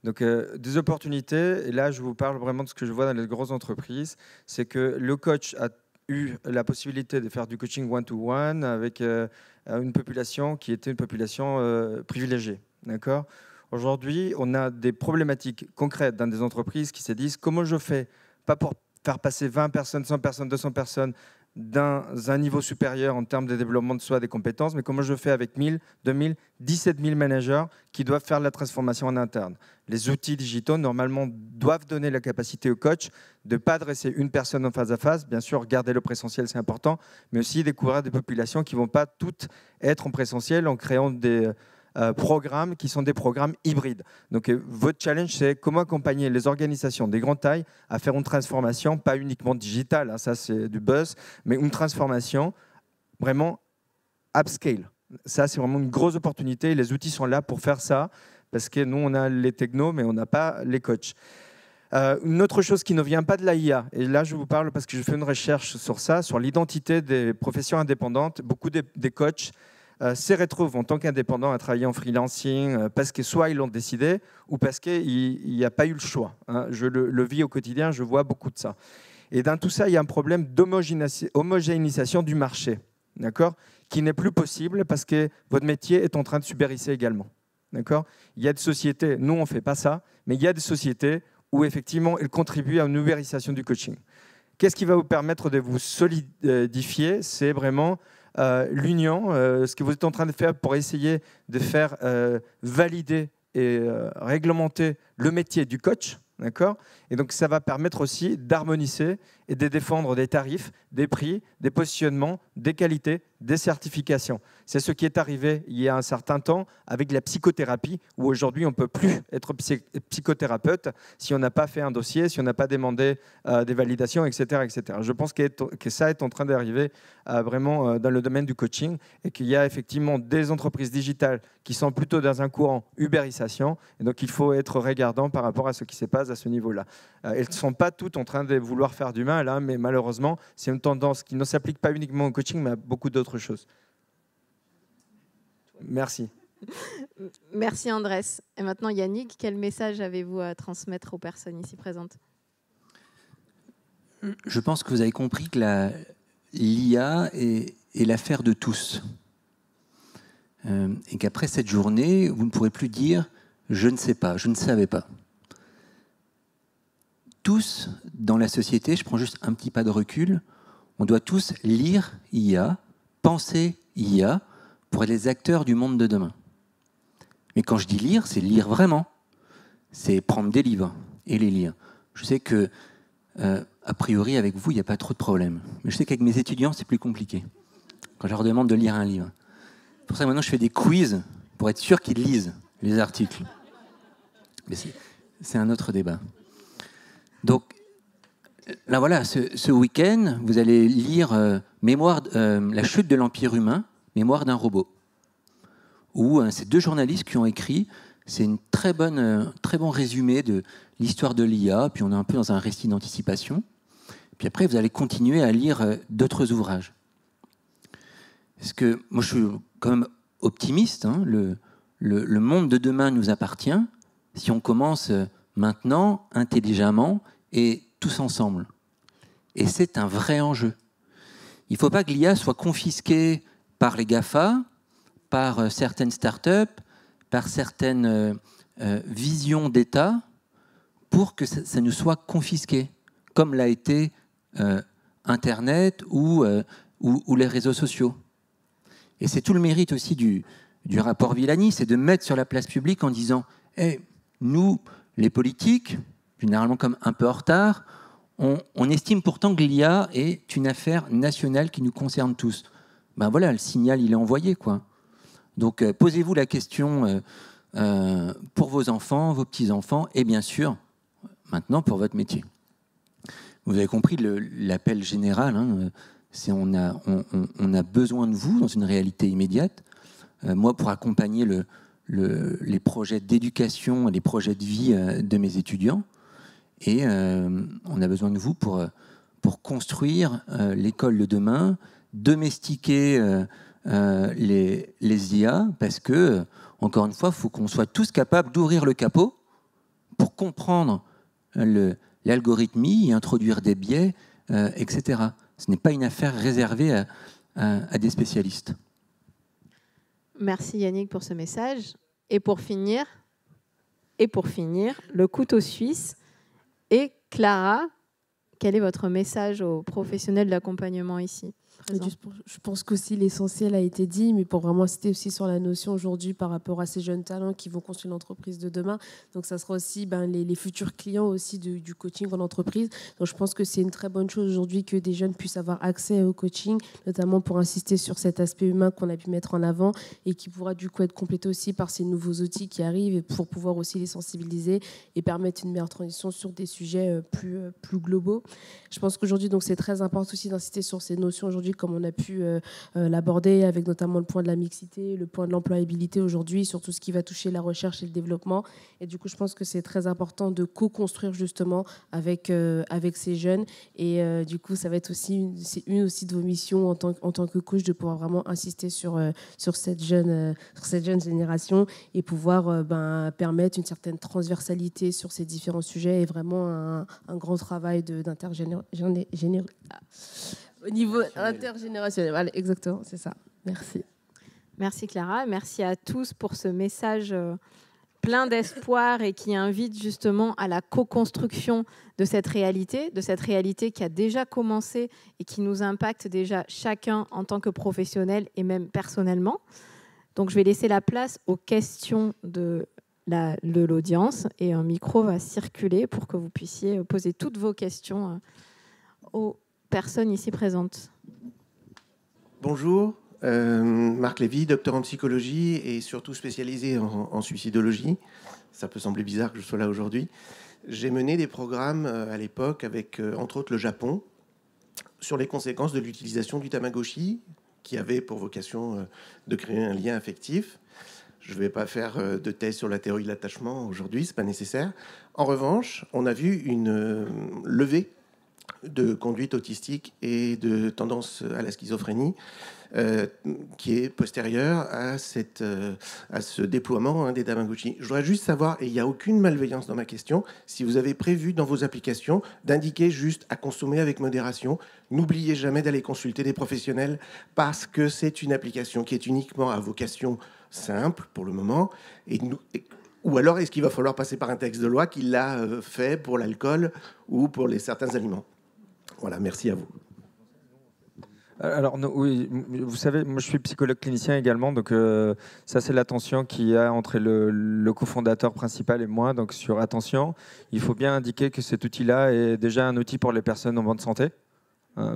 Donc, des opportunités, et là, je vous parle vraiment de ce que je vois dans les grosses entreprises, c'est que le coach a eu la possibilité de faire du coaching one-to-one avec une population qui était une population privilégiée. D'accord ? Aujourd'hui, on a des problématiques concrètes dans des entreprises qui se disent comment je fais, pas pour faire passer 20 personnes, 100 personnes, 200 personnes, dans un niveau supérieur en termes de développement de soi, des compétences, mais comment je fais avec 1000, 2000, 17 000 managers qui doivent faire la transformation en interne. Les outils digitaux, normalement, doivent donner la capacité au coach de ne pas adresser une personne en face à face. Bien sûr, garder le présentiel, c'est important, mais aussi découvrir des populations qui ne vont pas toutes être en présentiel en créant des programmes qui sont des programmes hybrides. Donc, votre challenge, c'est comment accompagner les organisations des grandes tailles à faire une transformation, pas uniquement digitale, hein, ça c'est du buzz, mais une transformation vraiment upscale. Ça, c'est vraiment une grosse opportunité. Les outils sont là pour faire ça, parce que nous, on a les technos, mais on n'a pas les coachs. Une autre chose qui ne vient pas de l'IA, et là je vous parle parce que je fais une recherche sur ça, sur l'identité des professions indépendantes. Beaucoup des coachs se retrouvent en tant qu'indépendants à travailler en freelancing parce que soit ils l'ont décidé ou parce qu'il n'y a pas eu le choix. Hein. Je le vis au quotidien, je vois beaucoup de ça. Et dans tout ça, il y a un problème d'homogénéisation du marché, d'accord, qui n'est plus possible parce que votre métier est en train de s'ubériser également. D'accord ? Il y a des sociétés, nous on ne fait pas ça, mais il y a des sociétés où effectivement elles contribuent à une ubérisation du coaching. Qu'est-ce qui va vous permettre de vous solidifier ? C'est vraiment l'union, ce que vous êtes en train de faire pour essayer de faire valider et réglementer le métier du coach, d'accord ? Et donc ça va permettre aussi d'harmoniser et de défendre des tarifs, des prix, des positionnements, des qualités, des certifications. C'est ce qui est arrivé il y a un certain temps avec la psychothérapie, où aujourd'hui on ne peut plus être psychothérapeute si on n'a pas fait un dossier, si on n'a pas demandé des validations, etc., etc. Je pense que ça est en train d'arriver vraiment dans le domaine du coaching et qu'il y a effectivement des entreprises digitales qui sont plutôt dans un courant ubérisation. Et donc il faut être regardant par rapport à ce qui se passe à ce niveau-là. Elles ne sont pas toutes en train de vouloir faire du mal, hein, mais malheureusement, c'est une tendance qui ne s'applique pas uniquement au coaching, mais à beaucoup d'autres choses. Merci. Merci Andrés. Et maintenant Yannick, quel message avez-vous à transmettre aux personnes ici présentes? Je pense que vous avez compris que l'IA est l'affaire de tous. Et qu'après cette journée, vous ne pourrez plus dire « je ne sais pas, je ne savais pas ». Tous, dans la société, je prends juste un petit pas de recul, on doit tous lire IA, penser IA, pour être les acteurs du monde de demain. Mais quand je dis lire, c'est lire vraiment. C'est prendre des livres et les lire. Je sais que, a priori, avec vous, il n'y a pas trop de problèmes. Mais je sais qu'avec mes étudiants, c'est plus compliqué. Quand je leur demande de lire un livre. C'est pour ça que maintenant, je fais des quiz pour être sûr qu'ils lisent les articles. Mais c'est un autre débat. Donc, là, voilà, ce week-end, vous allez lire La chute de l'Empire humain, Mémoire d'un robot, où c'est deux journalistes qui ont écrit. C'est un très bon résumé de l'histoire de l'IA, puis on est un peu dans un récit d'anticipation. Puis après, vous allez continuer à lire d'autres ouvrages. Parce que moi, je suis quand même optimiste. Hein, le monde de demain nous appartient si on commence maintenant, intelligemment, et tous ensemble. Et c'est un vrai enjeu. Il ne faut pas que l'IA soit confisquée par les GAFA, par certaines startups, par certaines visions d'État, pour que ça nous soit confisqué, comme l'a été Internet ou les réseaux sociaux. Et c'est tout le mérite aussi du rapport Villani, c'est de mettre sur la place publique en disant hey, nous, les politiques, généralement comme un peu en retard, On estime pourtant que l'IA est une affaire nationale qui nous concerne tous. Ben voilà, le signal, il est envoyé, quoi. Donc, posez-vous la question pour vos enfants, vos petits-enfants, et bien sûr, maintenant, pour votre métier. Vous avez compris l'appel général, hein, c'est on a besoin de vous dans une réalité immédiate. Moi, pour accompagner les projets d'éducation, les projets de vie de mes étudiants, et on a besoin de vous pour construire l'école de demain, domestiquer les IA, parce que, encore une fois, il faut qu'on soit tous capables d'ouvrir le capot pour comprendre l'algorithmie, y introduire des biais, etc. Ce n'est pas une affaire réservée à des spécialistes. Merci Yannick pour ce message. Et pour finir, le couteau suisse. Et Clara, quel est votre message aux professionnels de l'accompagnement ici ? Je pense qu'aussi l'essentiel a été dit, mais pour vraiment insister aussi sur la notion aujourd'hui par rapport à ces jeunes talents qui vont construire l'entreprise de demain. Donc ça sera aussi les futurs clients aussi du coaching en entreprise. Donc je pense que c'est une très bonne chose aujourd'hui que des jeunes puissent avoir accès au coaching, notamment pour insister sur cet aspect humain qu'on a pu mettre en avant et qui pourra du coup être complété aussi par ces nouveaux outils qui arrivent et pour pouvoir aussi les sensibiliser et permettre une meilleure transition sur des sujets plus globaux. Je pense qu'aujourd'hui, donc, c'est très important aussi d'insister sur ces notions aujourd'hui, comme on a pu l'aborder avec notamment le point de la mixité, le point de l'employabilité aujourd'hui, sur tout ce qui va toucher la recherche et le développement. Et du coup, je pense que c'est très important de co-construire justement avec ces jeunes. Et du coup, ça va être aussi une aussi de vos missions en tant que coach de pouvoir vraiment insister sur cette jeune génération et pouvoir permettre une certaine transversalité sur ces différents sujets et vraiment un grand travail au niveau intergénérationnel. Voilà, exactement, c'est ça. Merci. Merci Clara. Merci à tous pour ce message plein d'espoir et qui invite justement à la co-construction de cette réalité qui a déjà commencé et qui nous impacte déjà chacun en tant que professionnel et même personnellement. Donc je vais laisser la place aux questions de l'audience et un micro va circuler pour que vous puissiez poser toutes vos questions aux personnes ici présentes. Bonjour, Marc Lévy, docteur en psychologie et surtout spécialisé en suicidologie. Ça peut sembler bizarre que je sois là aujourd'hui. J'ai mené des programmes à l'époque avec, entre autres, le Japon sur les conséquences de l'utilisation du Tamagotchi qui avait pour vocation de créer un lien affectif. Je ne vais pas faire de thèse sur la théorie de l'attachement aujourd'hui, ce n'est pas nécessaire. En revanche, on a vu une levée de conduite autistique et de tendance à la schizophrénie qui est postérieure à ce déploiement des Tamagotchi. Je voudrais juste savoir, et il n'y a aucune malveillance dans ma question, si vous avez prévu dans vos applications d'indiquer juste à consommer avec modération. N'oubliez jamais d'aller consulter des professionnels parce que c'est une application qui est uniquement à vocation simple pour le moment. Ou alors est-ce qu'il va falloir passer par un texte de loi qui l'a fait pour l'alcool ou pour certains aliments? Voilà, merci à vous. Alors, oui, vous savez, moi je suis psychologue clinicien également, donc ça c'est l'attention qu'il y a entre le cofondateur principal et moi. Donc sur attention, il faut bien indiquer que cet outil-là est déjà un outil pour les personnes en bonne santé.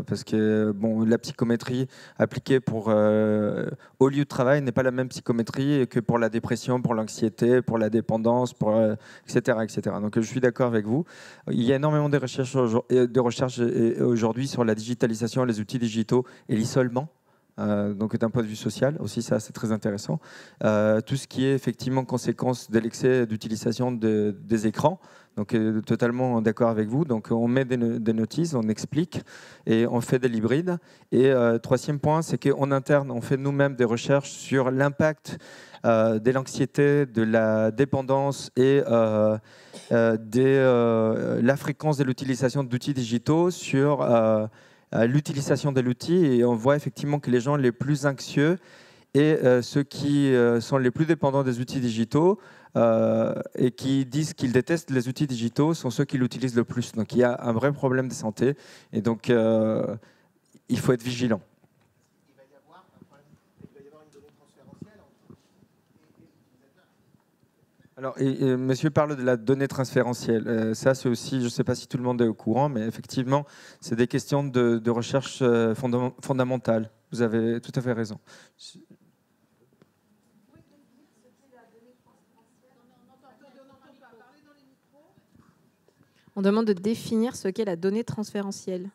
Parce que la psychométrie appliquée au lieu de travail n'est pas la même psychométrie que pour la dépression, pour l'anxiété, pour la dépendance, etc., etc. Donc je suis d'accord avec vous. Il y a énormément de recherches aujourd'hui sur la digitalisation, les outils digitaux et l'isolement. Donc d'un point de vue social aussi, ça c'est très intéressant. Tout ce qui est effectivement conséquence de l'excès d'utilisation des écrans. Donc totalement d'accord avec vous. Donc on met des notices, on explique et on fait des hybrides. Et troisième point, c'est qu'en interne, on fait nous-mêmes des recherches sur l'impact de l'anxiété, de la dépendance et la fréquence de l'utilisation d'outils digitaux sur l'utilisation de l'outil. Et on voit effectivement que les gens les plus anxieux et ceux qui sont les plus dépendants des outils digitaux et qui disent qu'ils détestent les outils digitaux sont ceux qui l'utilisent le plus. Donc il y a un vrai problème de santé et donc il faut être vigilant. Il va y avoir une donnée transférentielle Alors, monsieur parle de la donnée transférentielle. Ça, c'est aussi, je ne sais pas si tout le monde est au courant, mais effectivement, c'est des questions de recherche fondamentale. Vous avez tout à fait raison. On demande de définir ce qu'est la donnée transférentielle.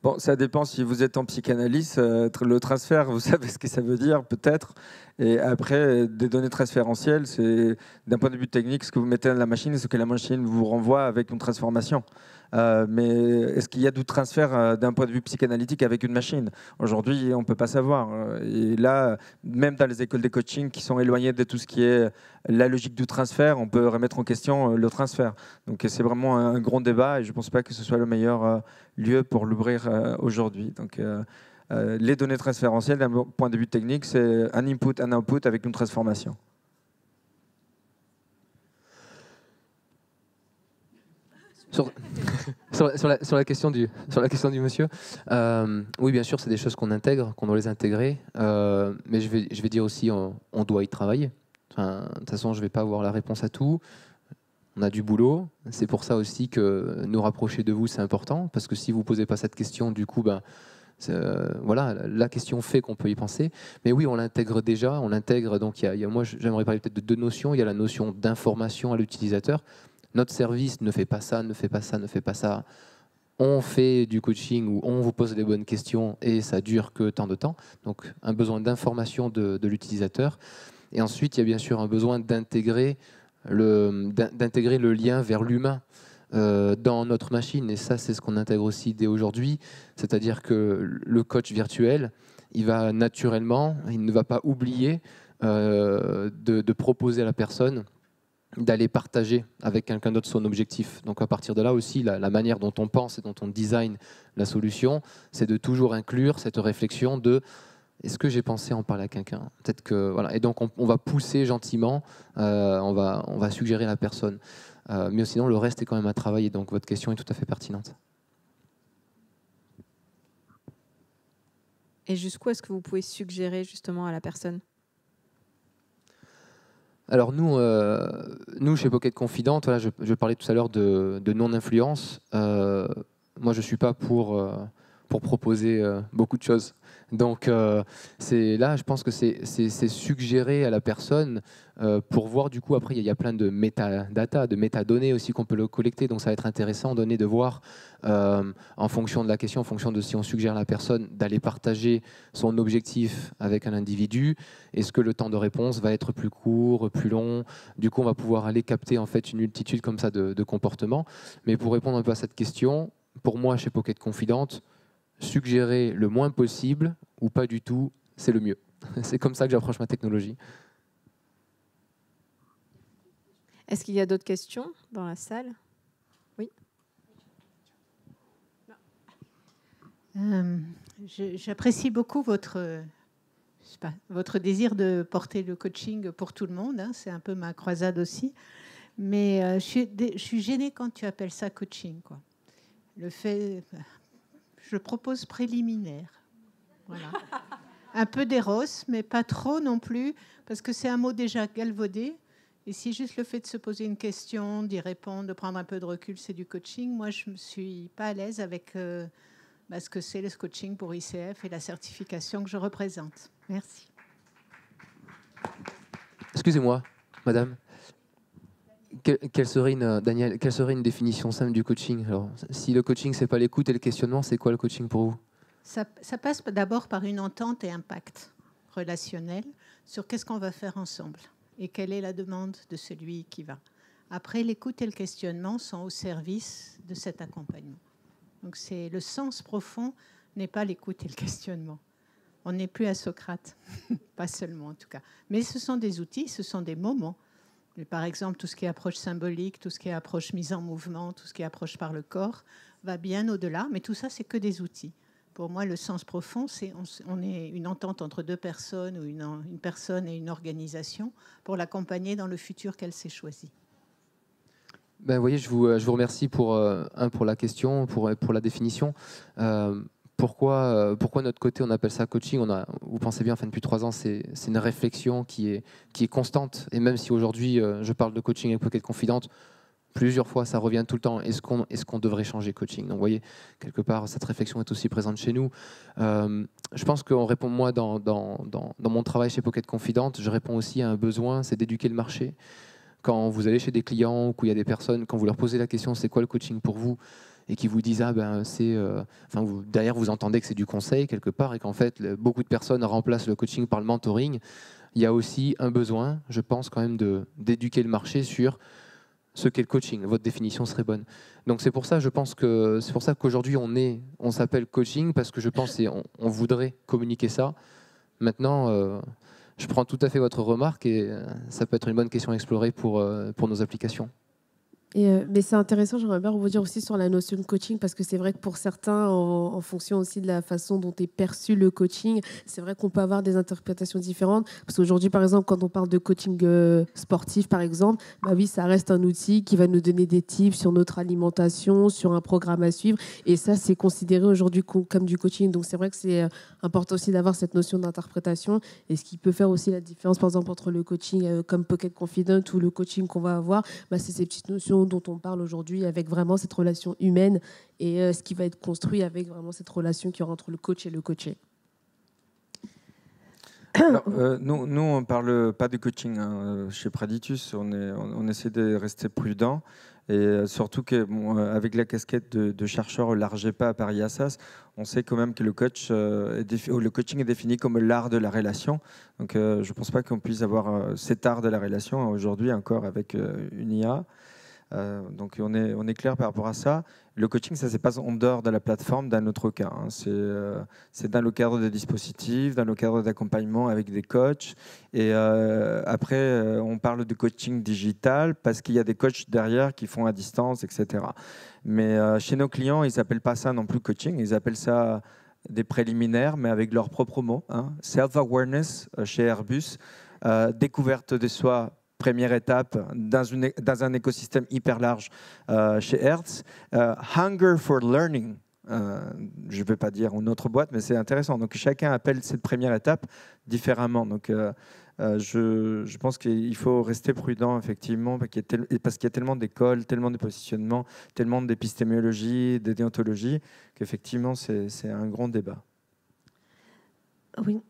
Bon, ça dépend si vous êtes en psychanalyse. Le transfert, vous savez ce que ça veut dire, peut-être. Et après, des données transférentielles, c'est d'un point de vue technique ce que vous mettez dans la machine et ce que la machine vous renvoie avec une transformation. Mais est-ce qu'il y a du transfert d'un point de vue psychanalytique avec une machine? Aujourd'hui, on ne peut pas savoir. Et là, même dans les écoles de coaching qui sont éloignées de tout ce qui est la logique du transfert, on peut remettre en question le transfert. Donc c'est vraiment un grand débat et je ne pense pas que ce soit le meilleur lieu pour l'ouvrir aujourd'hui. Donc les données transférentielles, d'un point de vue technique, c'est un input, un output avec une transformation. Sur la question du monsieur, oui, bien sûr, c'est des choses qu'on intègre, qu'on doit les intégrer, mais je vais dire aussi, on doit y travailler. Enfin, de toute façon, je ne vais pas avoir la réponse à tout. On a du boulot. C'est pour ça aussi que nous rapprocher de vous, c'est important, parce que si vous ne posez pas cette question, du coup, voilà, la question fait qu'on peut y penser. Mais oui, on l'intègre déjà. On l'intègre. Donc, moi, j'aimerais parler peut-être de deux notions. Il y a la notion d'information à l'utilisateur. Notre service ne fait pas ça, ne fait pas ça, ne fait pas ça. On fait du coaching où on vous pose les bonnes questions et ça dure que tant de temps. Donc, un besoin d'information de l'utilisateur. Et ensuite, il y a bien sûr un besoin d'intégrer le lien vers l'humain dans notre machine. Et ça, c'est ce qu'on intègre aussi dès aujourd'hui. C'est-à-dire que le coach virtuel, il va naturellement, il ne va pas oublier de proposer à la personne d'aller partager avec quelqu'un d'autre son objectif. Donc à partir de là aussi, la manière dont on pense et dont on design la solution, c'est de toujours inclure cette réflexion de est-ce que j'ai pensé en parler à quelqu'un? Peut-être que voilà. Et donc on va pousser gentiment, on va suggérer à la personne. Mais sinon le reste est quand même à travailler. Donc votre question est tout à fait pertinente. Et jusqu'où est-ce que vous pouvez suggérer justement à la personne? Alors nous chez Pocket Confident, voilà, je parlais tout à l'heure de non-influence. Moi, je ne suis pas pour proposer beaucoup de choses. Donc là, je pense que c'est suggérer à la personne pour voir du coup, après, il y a plein de métadata, de métadonnées aussi qu'on peut le collecter. Donc ça va être intéressant de voir en fonction de la question, en fonction de si on suggère à la personne d'aller partager son objectif avec un individu, est-ce que le temps de réponse va être plus court, plus long? Du coup, on va pouvoir aller capter en fait une multitude comme ça de comportements. Mais pour répondre un peu à cette question, pour moi, chez Pocket Confident, suggérer le moins possible ou pas du tout, c'est le mieux. C'est comme ça que j'approche ma technologie. Est-ce qu'il y a d'autres questions dans la salle? Oui. J'apprécie beaucoup votre désir de porter le coaching pour tout le monde. Hein, c'est un peu ma croisade aussi. Mais je suis gênée quand tu appelles ça coaching, quoi. Je propose préliminaire. Voilà. Un peu d'éros, mais pas trop non plus, parce que c'est un mot déjà galvaudé. Et si juste le fait de se poser une question, d'y répondre, de prendre un peu de recul, c'est du coaching, moi, je ne suis pas à l'aise avec ce que c'est le coaching pour ICF et la certification que je représente. Merci. Excusez-moi, madame. Quelle serait une définition simple du coaching? Alors, si le coaching, ce n'est pas l'écoute et le questionnement, c'est quoi le coaching pour vous? Ça passe d'abord par une entente et un pacte relationnel sur qu'est-ce qu'on va faire ensemble et quelle est la demande de celui qui va. Après, l'écoute et le questionnement sont au service de cet accompagnement. Donc, le sens profond n'est pas l'écoute et le questionnement. On n'est plus à Socrate, pas seulement en tout cas. Mais ce sont des outils, ce sont des moments. Et par exemple, tout ce qui est approche symbolique, tout ce qui est approche mise en mouvement, tout ce qui est approche par le corps, va bien au-delà. Mais tout ça, c'est que des outils. Pour moi, le sens profond, c'est on est une entente entre deux personnes ou une personne et une organisation pour l'accompagner dans le futur qu'elle s'est choisi. Ben, vous voyez, je vous remercie pour la question, pour la définition. Pourquoi notre côté on appelle ça coaching? Vous pensez bien, enfin, depuis 3 ans, c'est une réflexion qui est constante. Et même si aujourd'hui je parle de coaching avec Pocket Confidente, plusieurs fois ça revient tout le temps. Est-ce qu'on devrait changer coaching? Donc vous voyez, quelque part, cette réflexion est aussi présente chez nous. Je pense qu'on répond, moi, dans mon travail chez Pocket Confidente, je réponds aussi à un besoin, c'est d'éduquer le marché. Quand vous allez chez des clients ou qu'il y a des personnes, quand vous leur posez la question c'est quoi le coaching pour vous, et qui vous disent derrière vous entendez que c'est du conseil quelque part et qu'en fait beaucoup de personnes remplacent le coaching par le mentoring, il y a aussi un besoin, je pense quand même, d'éduquer le marché sur ce qu'est le coaching. Votre définition serait bonne. Donc c'est pour ça qu'aujourd'hui on s'appelle coaching, parce que je pense on voudrait communiquer ça. Maintenant, je prends tout à fait votre remarque et ça peut être une bonne question à explorer pour nos applications. Mais c'est intéressant, j'aimerais bien rebondir aussi sur la notion de coaching, parce que c'est vrai que pour certains, en fonction aussi de la façon dont est perçu le coaching, c'est vrai qu'on peut avoir des interprétations différentes. Parce qu'aujourd'hui, par exemple, quand on parle de coaching sportif, par exemple, bah oui, ça reste un outil qui va nous donner des tips sur notre alimentation, sur un programme à suivre. Et ça, c'est considéré aujourd'hui comme du coaching. Donc c'est vrai que c'est important aussi d'avoir cette notion d'interprétation. Et ce qui peut faire aussi la différence, par exemple, entre le coaching comme Pocket Confident ou le coaching qu'on va avoir, bah, c'est ces petites notions dont on parle aujourd'hui, avec vraiment cette relation humaine et ce qui va être construit avec vraiment cette relation qu'il y aura entre le coach et le coaché. Alors, nous, on ne parle pas de coaching chez Praditus. On essaie de rester prudent. Et surtout qu'avec la casquette de chercheur au l'ARGEPA à Paris Assas, on sait quand même que le coaching est défini comme l'art de la relation. Donc je ne pense pas qu'on puisse avoir cet art de la relation aujourd'hui encore avec une IA. Donc on est clair par rapport à ça. Le coaching, ça ne se passe en dehors de la plateforme d'un autre cas. C'est dans le cadre des dispositifs, dans le cadre d'accompagnement avec des coachs. Et après, on parle de coaching digital parce qu'il y a des coachs derrière qui font à distance, etc. Mais chez nos clients, ils n'appellent pas ça non plus coaching. Ils appellent ça des préliminaires, mais avec leurs propres mots. Self-awareness chez Airbus, découverte de soi. Première étape dans un écosystème hyper large chez Hertz. Hunger for learning, je ne vais pas dire une autre boîte, mais c'est intéressant. Donc chacun appelle cette première étape différemment. Donc je pense qu'il faut rester prudent, effectivement, parce qu'il y a tellement d'écoles, tellement de positionnements, tellement d'épistémologie, de déontologie, qu'effectivement c'est un grand débat. Oui.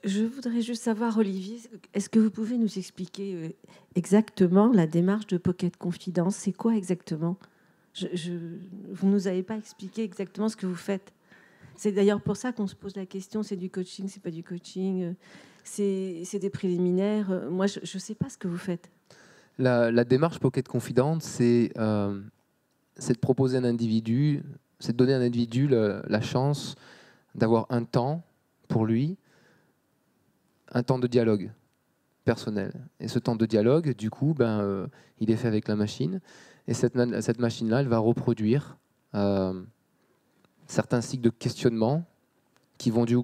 Je voudrais juste savoir, Olivier, est-ce que vous pouvez nous expliquer exactement la démarche de Pocket Confidence? C'est quoi exactement? Vous ne nous avez pas expliqué exactement ce que vous faites. C'est d'ailleurs pour ça qu'on se pose la question, c'est du coaching, c'est pas du coaching, c'est des préliminaires. Moi, je ne sais pas ce que vous faites. La démarche Pocket Confidente, c'est de proposer un individu, c'est de donner à un individu la chance d'avoir un temps pour lui, un temps de dialogue personnel. Et ce temps de dialogue, du coup, il est fait avec la machine. Et cette machine-là, elle va reproduire certains cycles de questionnement qui vont du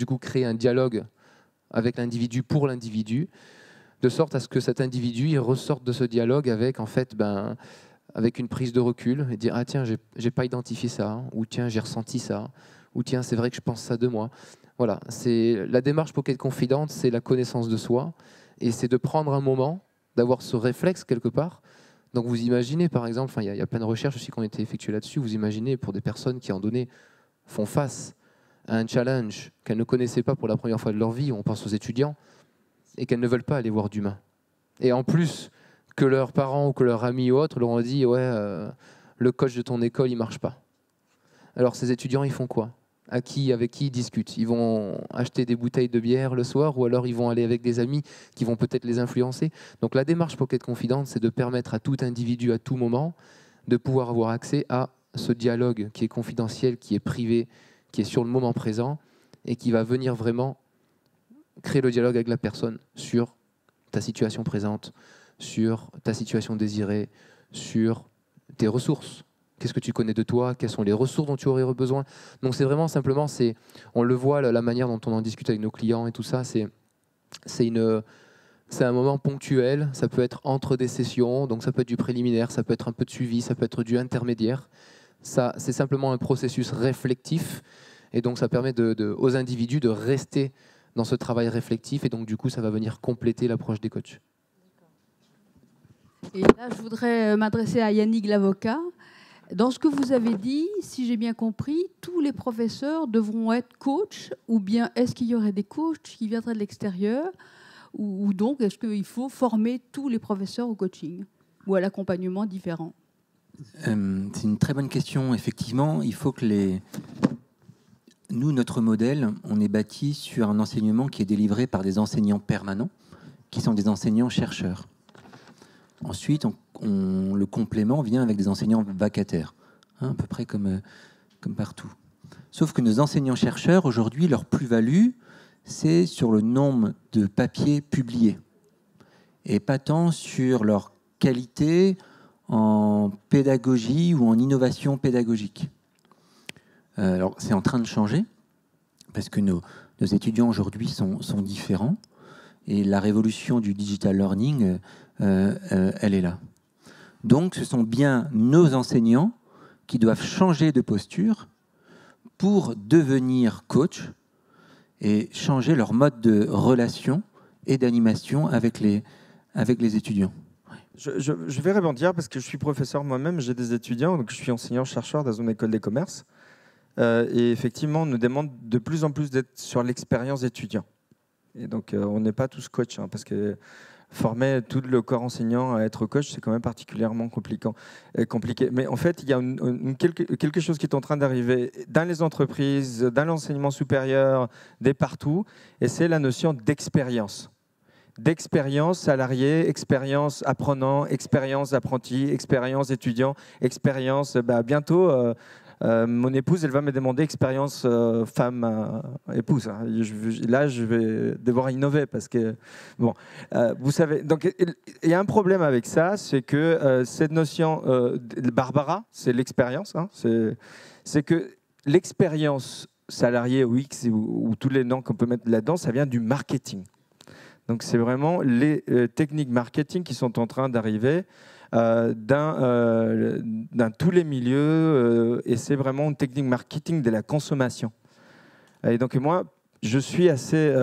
coup créer un dialogue avec l'individu pour l'individu, de sorte à ce que cet individu il ressorte de ce dialogue avec, en fait, avec une prise de recul et dire « Ah tiens, j'ai pas identifié ça » ou « Tiens, j'ai ressenti ça » ou « Tiens, c'est vrai que je pense ça de moi ». Voilà, c'est la démarche Pocket Confidente, c'est la connaissance de soi et c'est de prendre un moment, d'avoir ce réflexe quelque part. Donc vous imaginez par exemple, il y a plein de recherches aussi qui ont été effectuées là-dessus, vous imaginez pour des personnes qui en donné font face à un challenge qu'elles ne connaissaient pas pour la première fois de leur vie, on pense aux étudiants, et qu'elles ne veulent pas aller voir d'humain. Et en plus que leurs parents ou que leurs amis ou autres leur ont dit « Ouais, le coach de ton école, il ne marche pas ». Alors ces étudiants, ils font quoi ? Avec qui ils discutent? Ils vont acheter des bouteilles de bière le soir ou alors ils vont aller avec des amis qui vont peut-être les influencer. Donc la démarche Pocket Confidente, c'est de permettre à tout individu, à tout moment, de pouvoir avoir accès à ce dialogue qui est confidentiel, qui est privé, qui est sur le moment présent et qui va venir vraiment créer le dialogue avec la personne sur ta situation présente, sur ta situation désirée, sur tes ressources. Qu'est-ce que tu connais de toi? Quelles sont les ressources dont tu aurais besoin? Donc c'est vraiment simplement, on le voit, la manière dont on en discute avec nos clients et tout ça, c'est un moment ponctuel, ça peut être entre des sessions, donc ça peut être du préliminaire, ça peut être un peu de suivi, ça peut être du intermédiaire. c'est simplement un processus réflectif. Et donc, ça permet aux individus de rester dans ce travail réflectif. Et donc, du coup, ça va venir compléter l'approche des coachs. Et là, je voudrais m'adresser à Yannick l'avocat. Dans ce que vous avez dit, si j'ai bien compris, tous les professeurs devront être coachs, ou bien est-ce qu'il y aurait des coachs qui viendraient de l'extérieur, ou donc est-ce qu'il faut former tous les professeurs au coaching ou à l'accompagnement différent? C'est une très bonne question. Effectivement, il faut que Nous, notre modèle, on est bâti sur un enseignement qui est délivré par des enseignants permanents, qui sont des enseignants-chercheurs. Ensuite, le complément vient avec des enseignants vacataires, à peu près comme partout. Sauf que nos enseignants-chercheurs, aujourd'hui, leur plus-value, c'est sur le nombre de papiers publiés, et pas tant sur leur qualité en pédagogie ou en innovation pédagogique. Alors, c'est en train de changer, parce que nos étudiants aujourd'hui sont différents, et la révolution du digital learning, elle est là. Donc, ce sont bien nos enseignants qui doivent changer de posture pour devenir coach et changer leur mode de relation et d'animation avec les étudiants. Je vais rebondir parce que je suis professeur moi-même, j'ai des étudiants, donc je suis enseignant-chercheur dans une école des commerces. Et effectivement, on nous demande de plus en plus d'être sur l'expérience étudiant. Et donc, on n'est pas tous coachs, parce que former tout le corps enseignant à être coach, c'est quand même particulièrement compliqué. Mais en fait, il y a quelque chose qui est en train d'arriver dans les entreprises, dans l'enseignement supérieur, dès partout, et c'est la notion d'expérience. D'expérience salarié, expérience apprenant, expérience apprenti, expérience étudiant, expérience bientôt... mon épouse, elle va me demander expérience femme épouse. Là, je vais devoir innover parce que bon, vous savez. Donc, il y a un problème avec ça, c'est que cette notion, Barbara, c'est l'expérience. C'est que l'expérience salariée ou X ou tous les noms qu'on peut mettre là-dedans, ça vient du marketing. Donc, c'est vraiment les techniques marketing qui sont en train d'arriver. Dans tous les milieux, et c'est vraiment une technique marketing de la consommation. Et donc moi, je suis assez,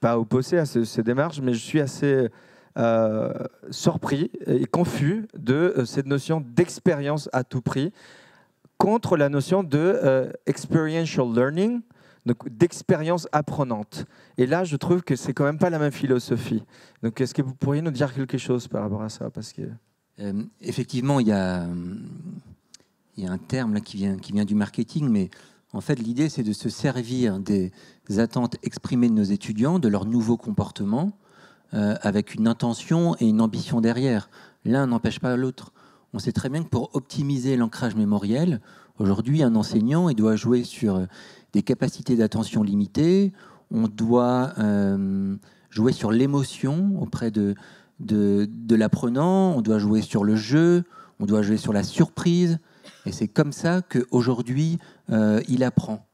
pas opposé à ces démarches, mais je suis assez surpris et confus de cette notion d'expérience à tout prix contre la notion de experiential learning, donc d'expérience apprenante. Et là, je trouve que c'est quand même pas la même philosophie. Donc, est-ce que vous pourriez nous dire quelque chose par rapport à ça? Parce que... effectivement, il y a un terme là, qui vient du marketing, mais en fait, l'idée, c'est de se servir des attentes exprimées de nos étudiants, de leur nouveau comportement, avec une intention et une ambition derrière. L'un n'empêche pas l'autre. On sait très bien que pour optimiser l'ancrage mémoriel, aujourd'hui, un enseignant, il doit jouer sur des capacités d'attention limitées, on doit jouer sur l'émotion auprès de l'apprenant, on doit jouer sur le jeu, on doit jouer sur la surprise, et c'est comme ça qu'aujourd'hui, il apprend.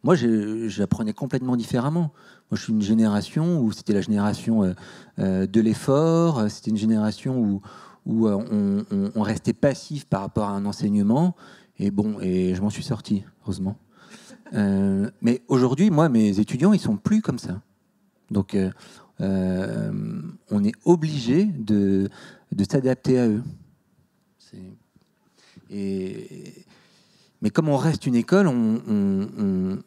Moi, j'apprenais complètement différemment. Moi, je suis une génération où c'était la génération de l'effort, c'était une génération où on restait passif par rapport à un enseignement, et je m'en suis sorti, heureusement. Mais aujourd'hui, moi, mes étudiants, ils sont plus comme ça. Donc, on est obligé de s'adapter à eux. Mais comme on reste une école, on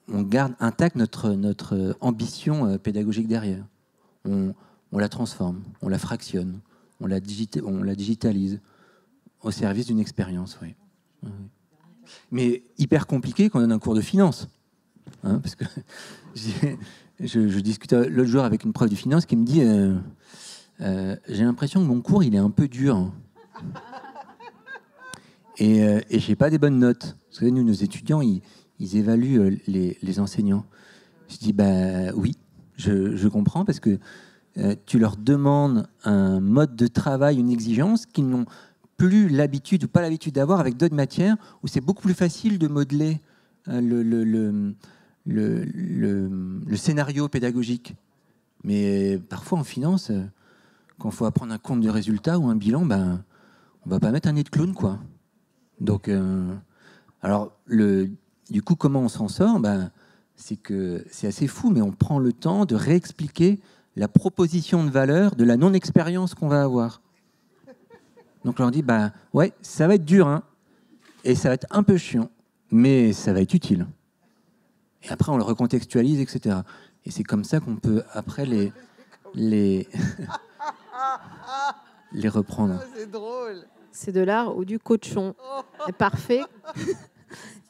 garde intacte notre ambition pédagogique derrière. On la transforme, on la fractionne, on la digitalise au service d'une expérience. Oui. Mais hyper compliqué quand on donne un cours de finance. Parce que je discutais l'autre jour avec une prof de finance qui me dit j'ai l'impression que mon cours il est un peu dur. Et j'ai pas des bonnes notes. Parce que nous, nos étudiants, ils évaluent les enseignants. Je dis oui, je comprends parce que tu leur demandes un mode de travail, une exigence qu'ils n'ont plus l'habitude ou pas l'habitude d'avoir avec d'autres matières où c'est beaucoup plus facile de modeler le scénario pédagogique. Mais parfois en finance, quand il faut apprendre un compte de résultat ou un bilan, on va pas mettre un nez de clown, quoi. Donc, alors, du coup, comment on s'en sort? C'est que c'est assez fou, mais on prend le temps de réexpliquer la proposition de valeur de la non-expérience qu'on va avoir. Donc, on leur dit, ouais, ça va être dur, hein, et ça va être un peu chiant, mais ça va être utile. Et après, on le recontextualise, etc. Et c'est comme ça qu'on peut, après, les reprendre. C'est drôle. C'est de l'art ou du coachon. C'est parfait.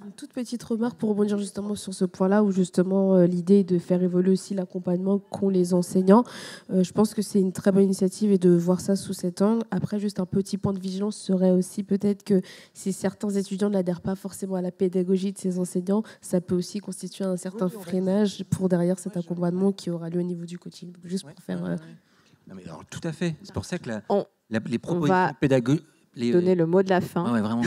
Une toute petite remarque pour rebondir justement sur ce point-là, où justement l'idée est de faire évoluer aussi l'accompagnement qu'ont les enseignants. Je pense que c'est une très bonne initiative et de voir ça sous cet angle. Après, juste un petit point de vigilance serait aussi peut-être que si certains étudiants n'adhèrent pas forcément à la pédagogie de ces enseignants, ça peut aussi constituer un certain freinage pour derrière cet accompagnement qui aura lieu au niveau du coaching. Juste pour faire... Non, mais alors, tout à fait. C'est pour ça que les on va propositions donner le mot de la fin. Ouais, vraiment.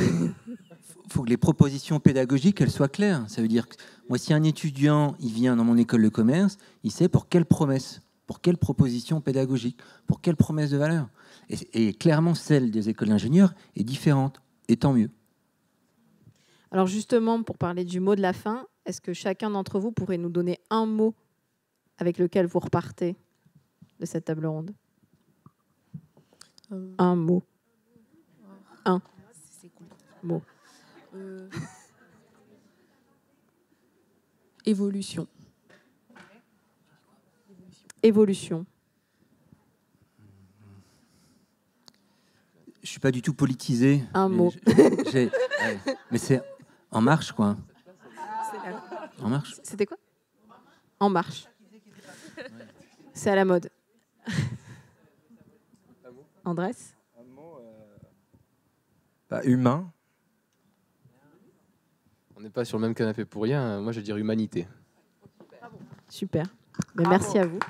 Il faut que les propositions pédagogiques, elles soient claires. Ça veut dire que moi, si un étudiant il vient dans mon école de commerce, il sait pour quelle promesse, pour quelle proposition pédagogique, pour quelle promesse de valeur. Et clairement, celle des écoles d'ingénieurs est différente, et tant mieux. Alors justement, pour parler du mot de la fin, est-ce que chacun d'entre vous pourrait nous donner un mot avec lequel vous repartez de cette table ronde? Un mot. Un mot. Évolution. Évolution. Je suis pas du tout politisé. Un mot. Mais c'est en marche, quoi. En marche. C'était quoi? En marche. C'est à la mode. Andrés? Un mot humain. On n'est pas sur le même canapé pour rien. Moi, je dirais humanité. Super. Mais merci à vous.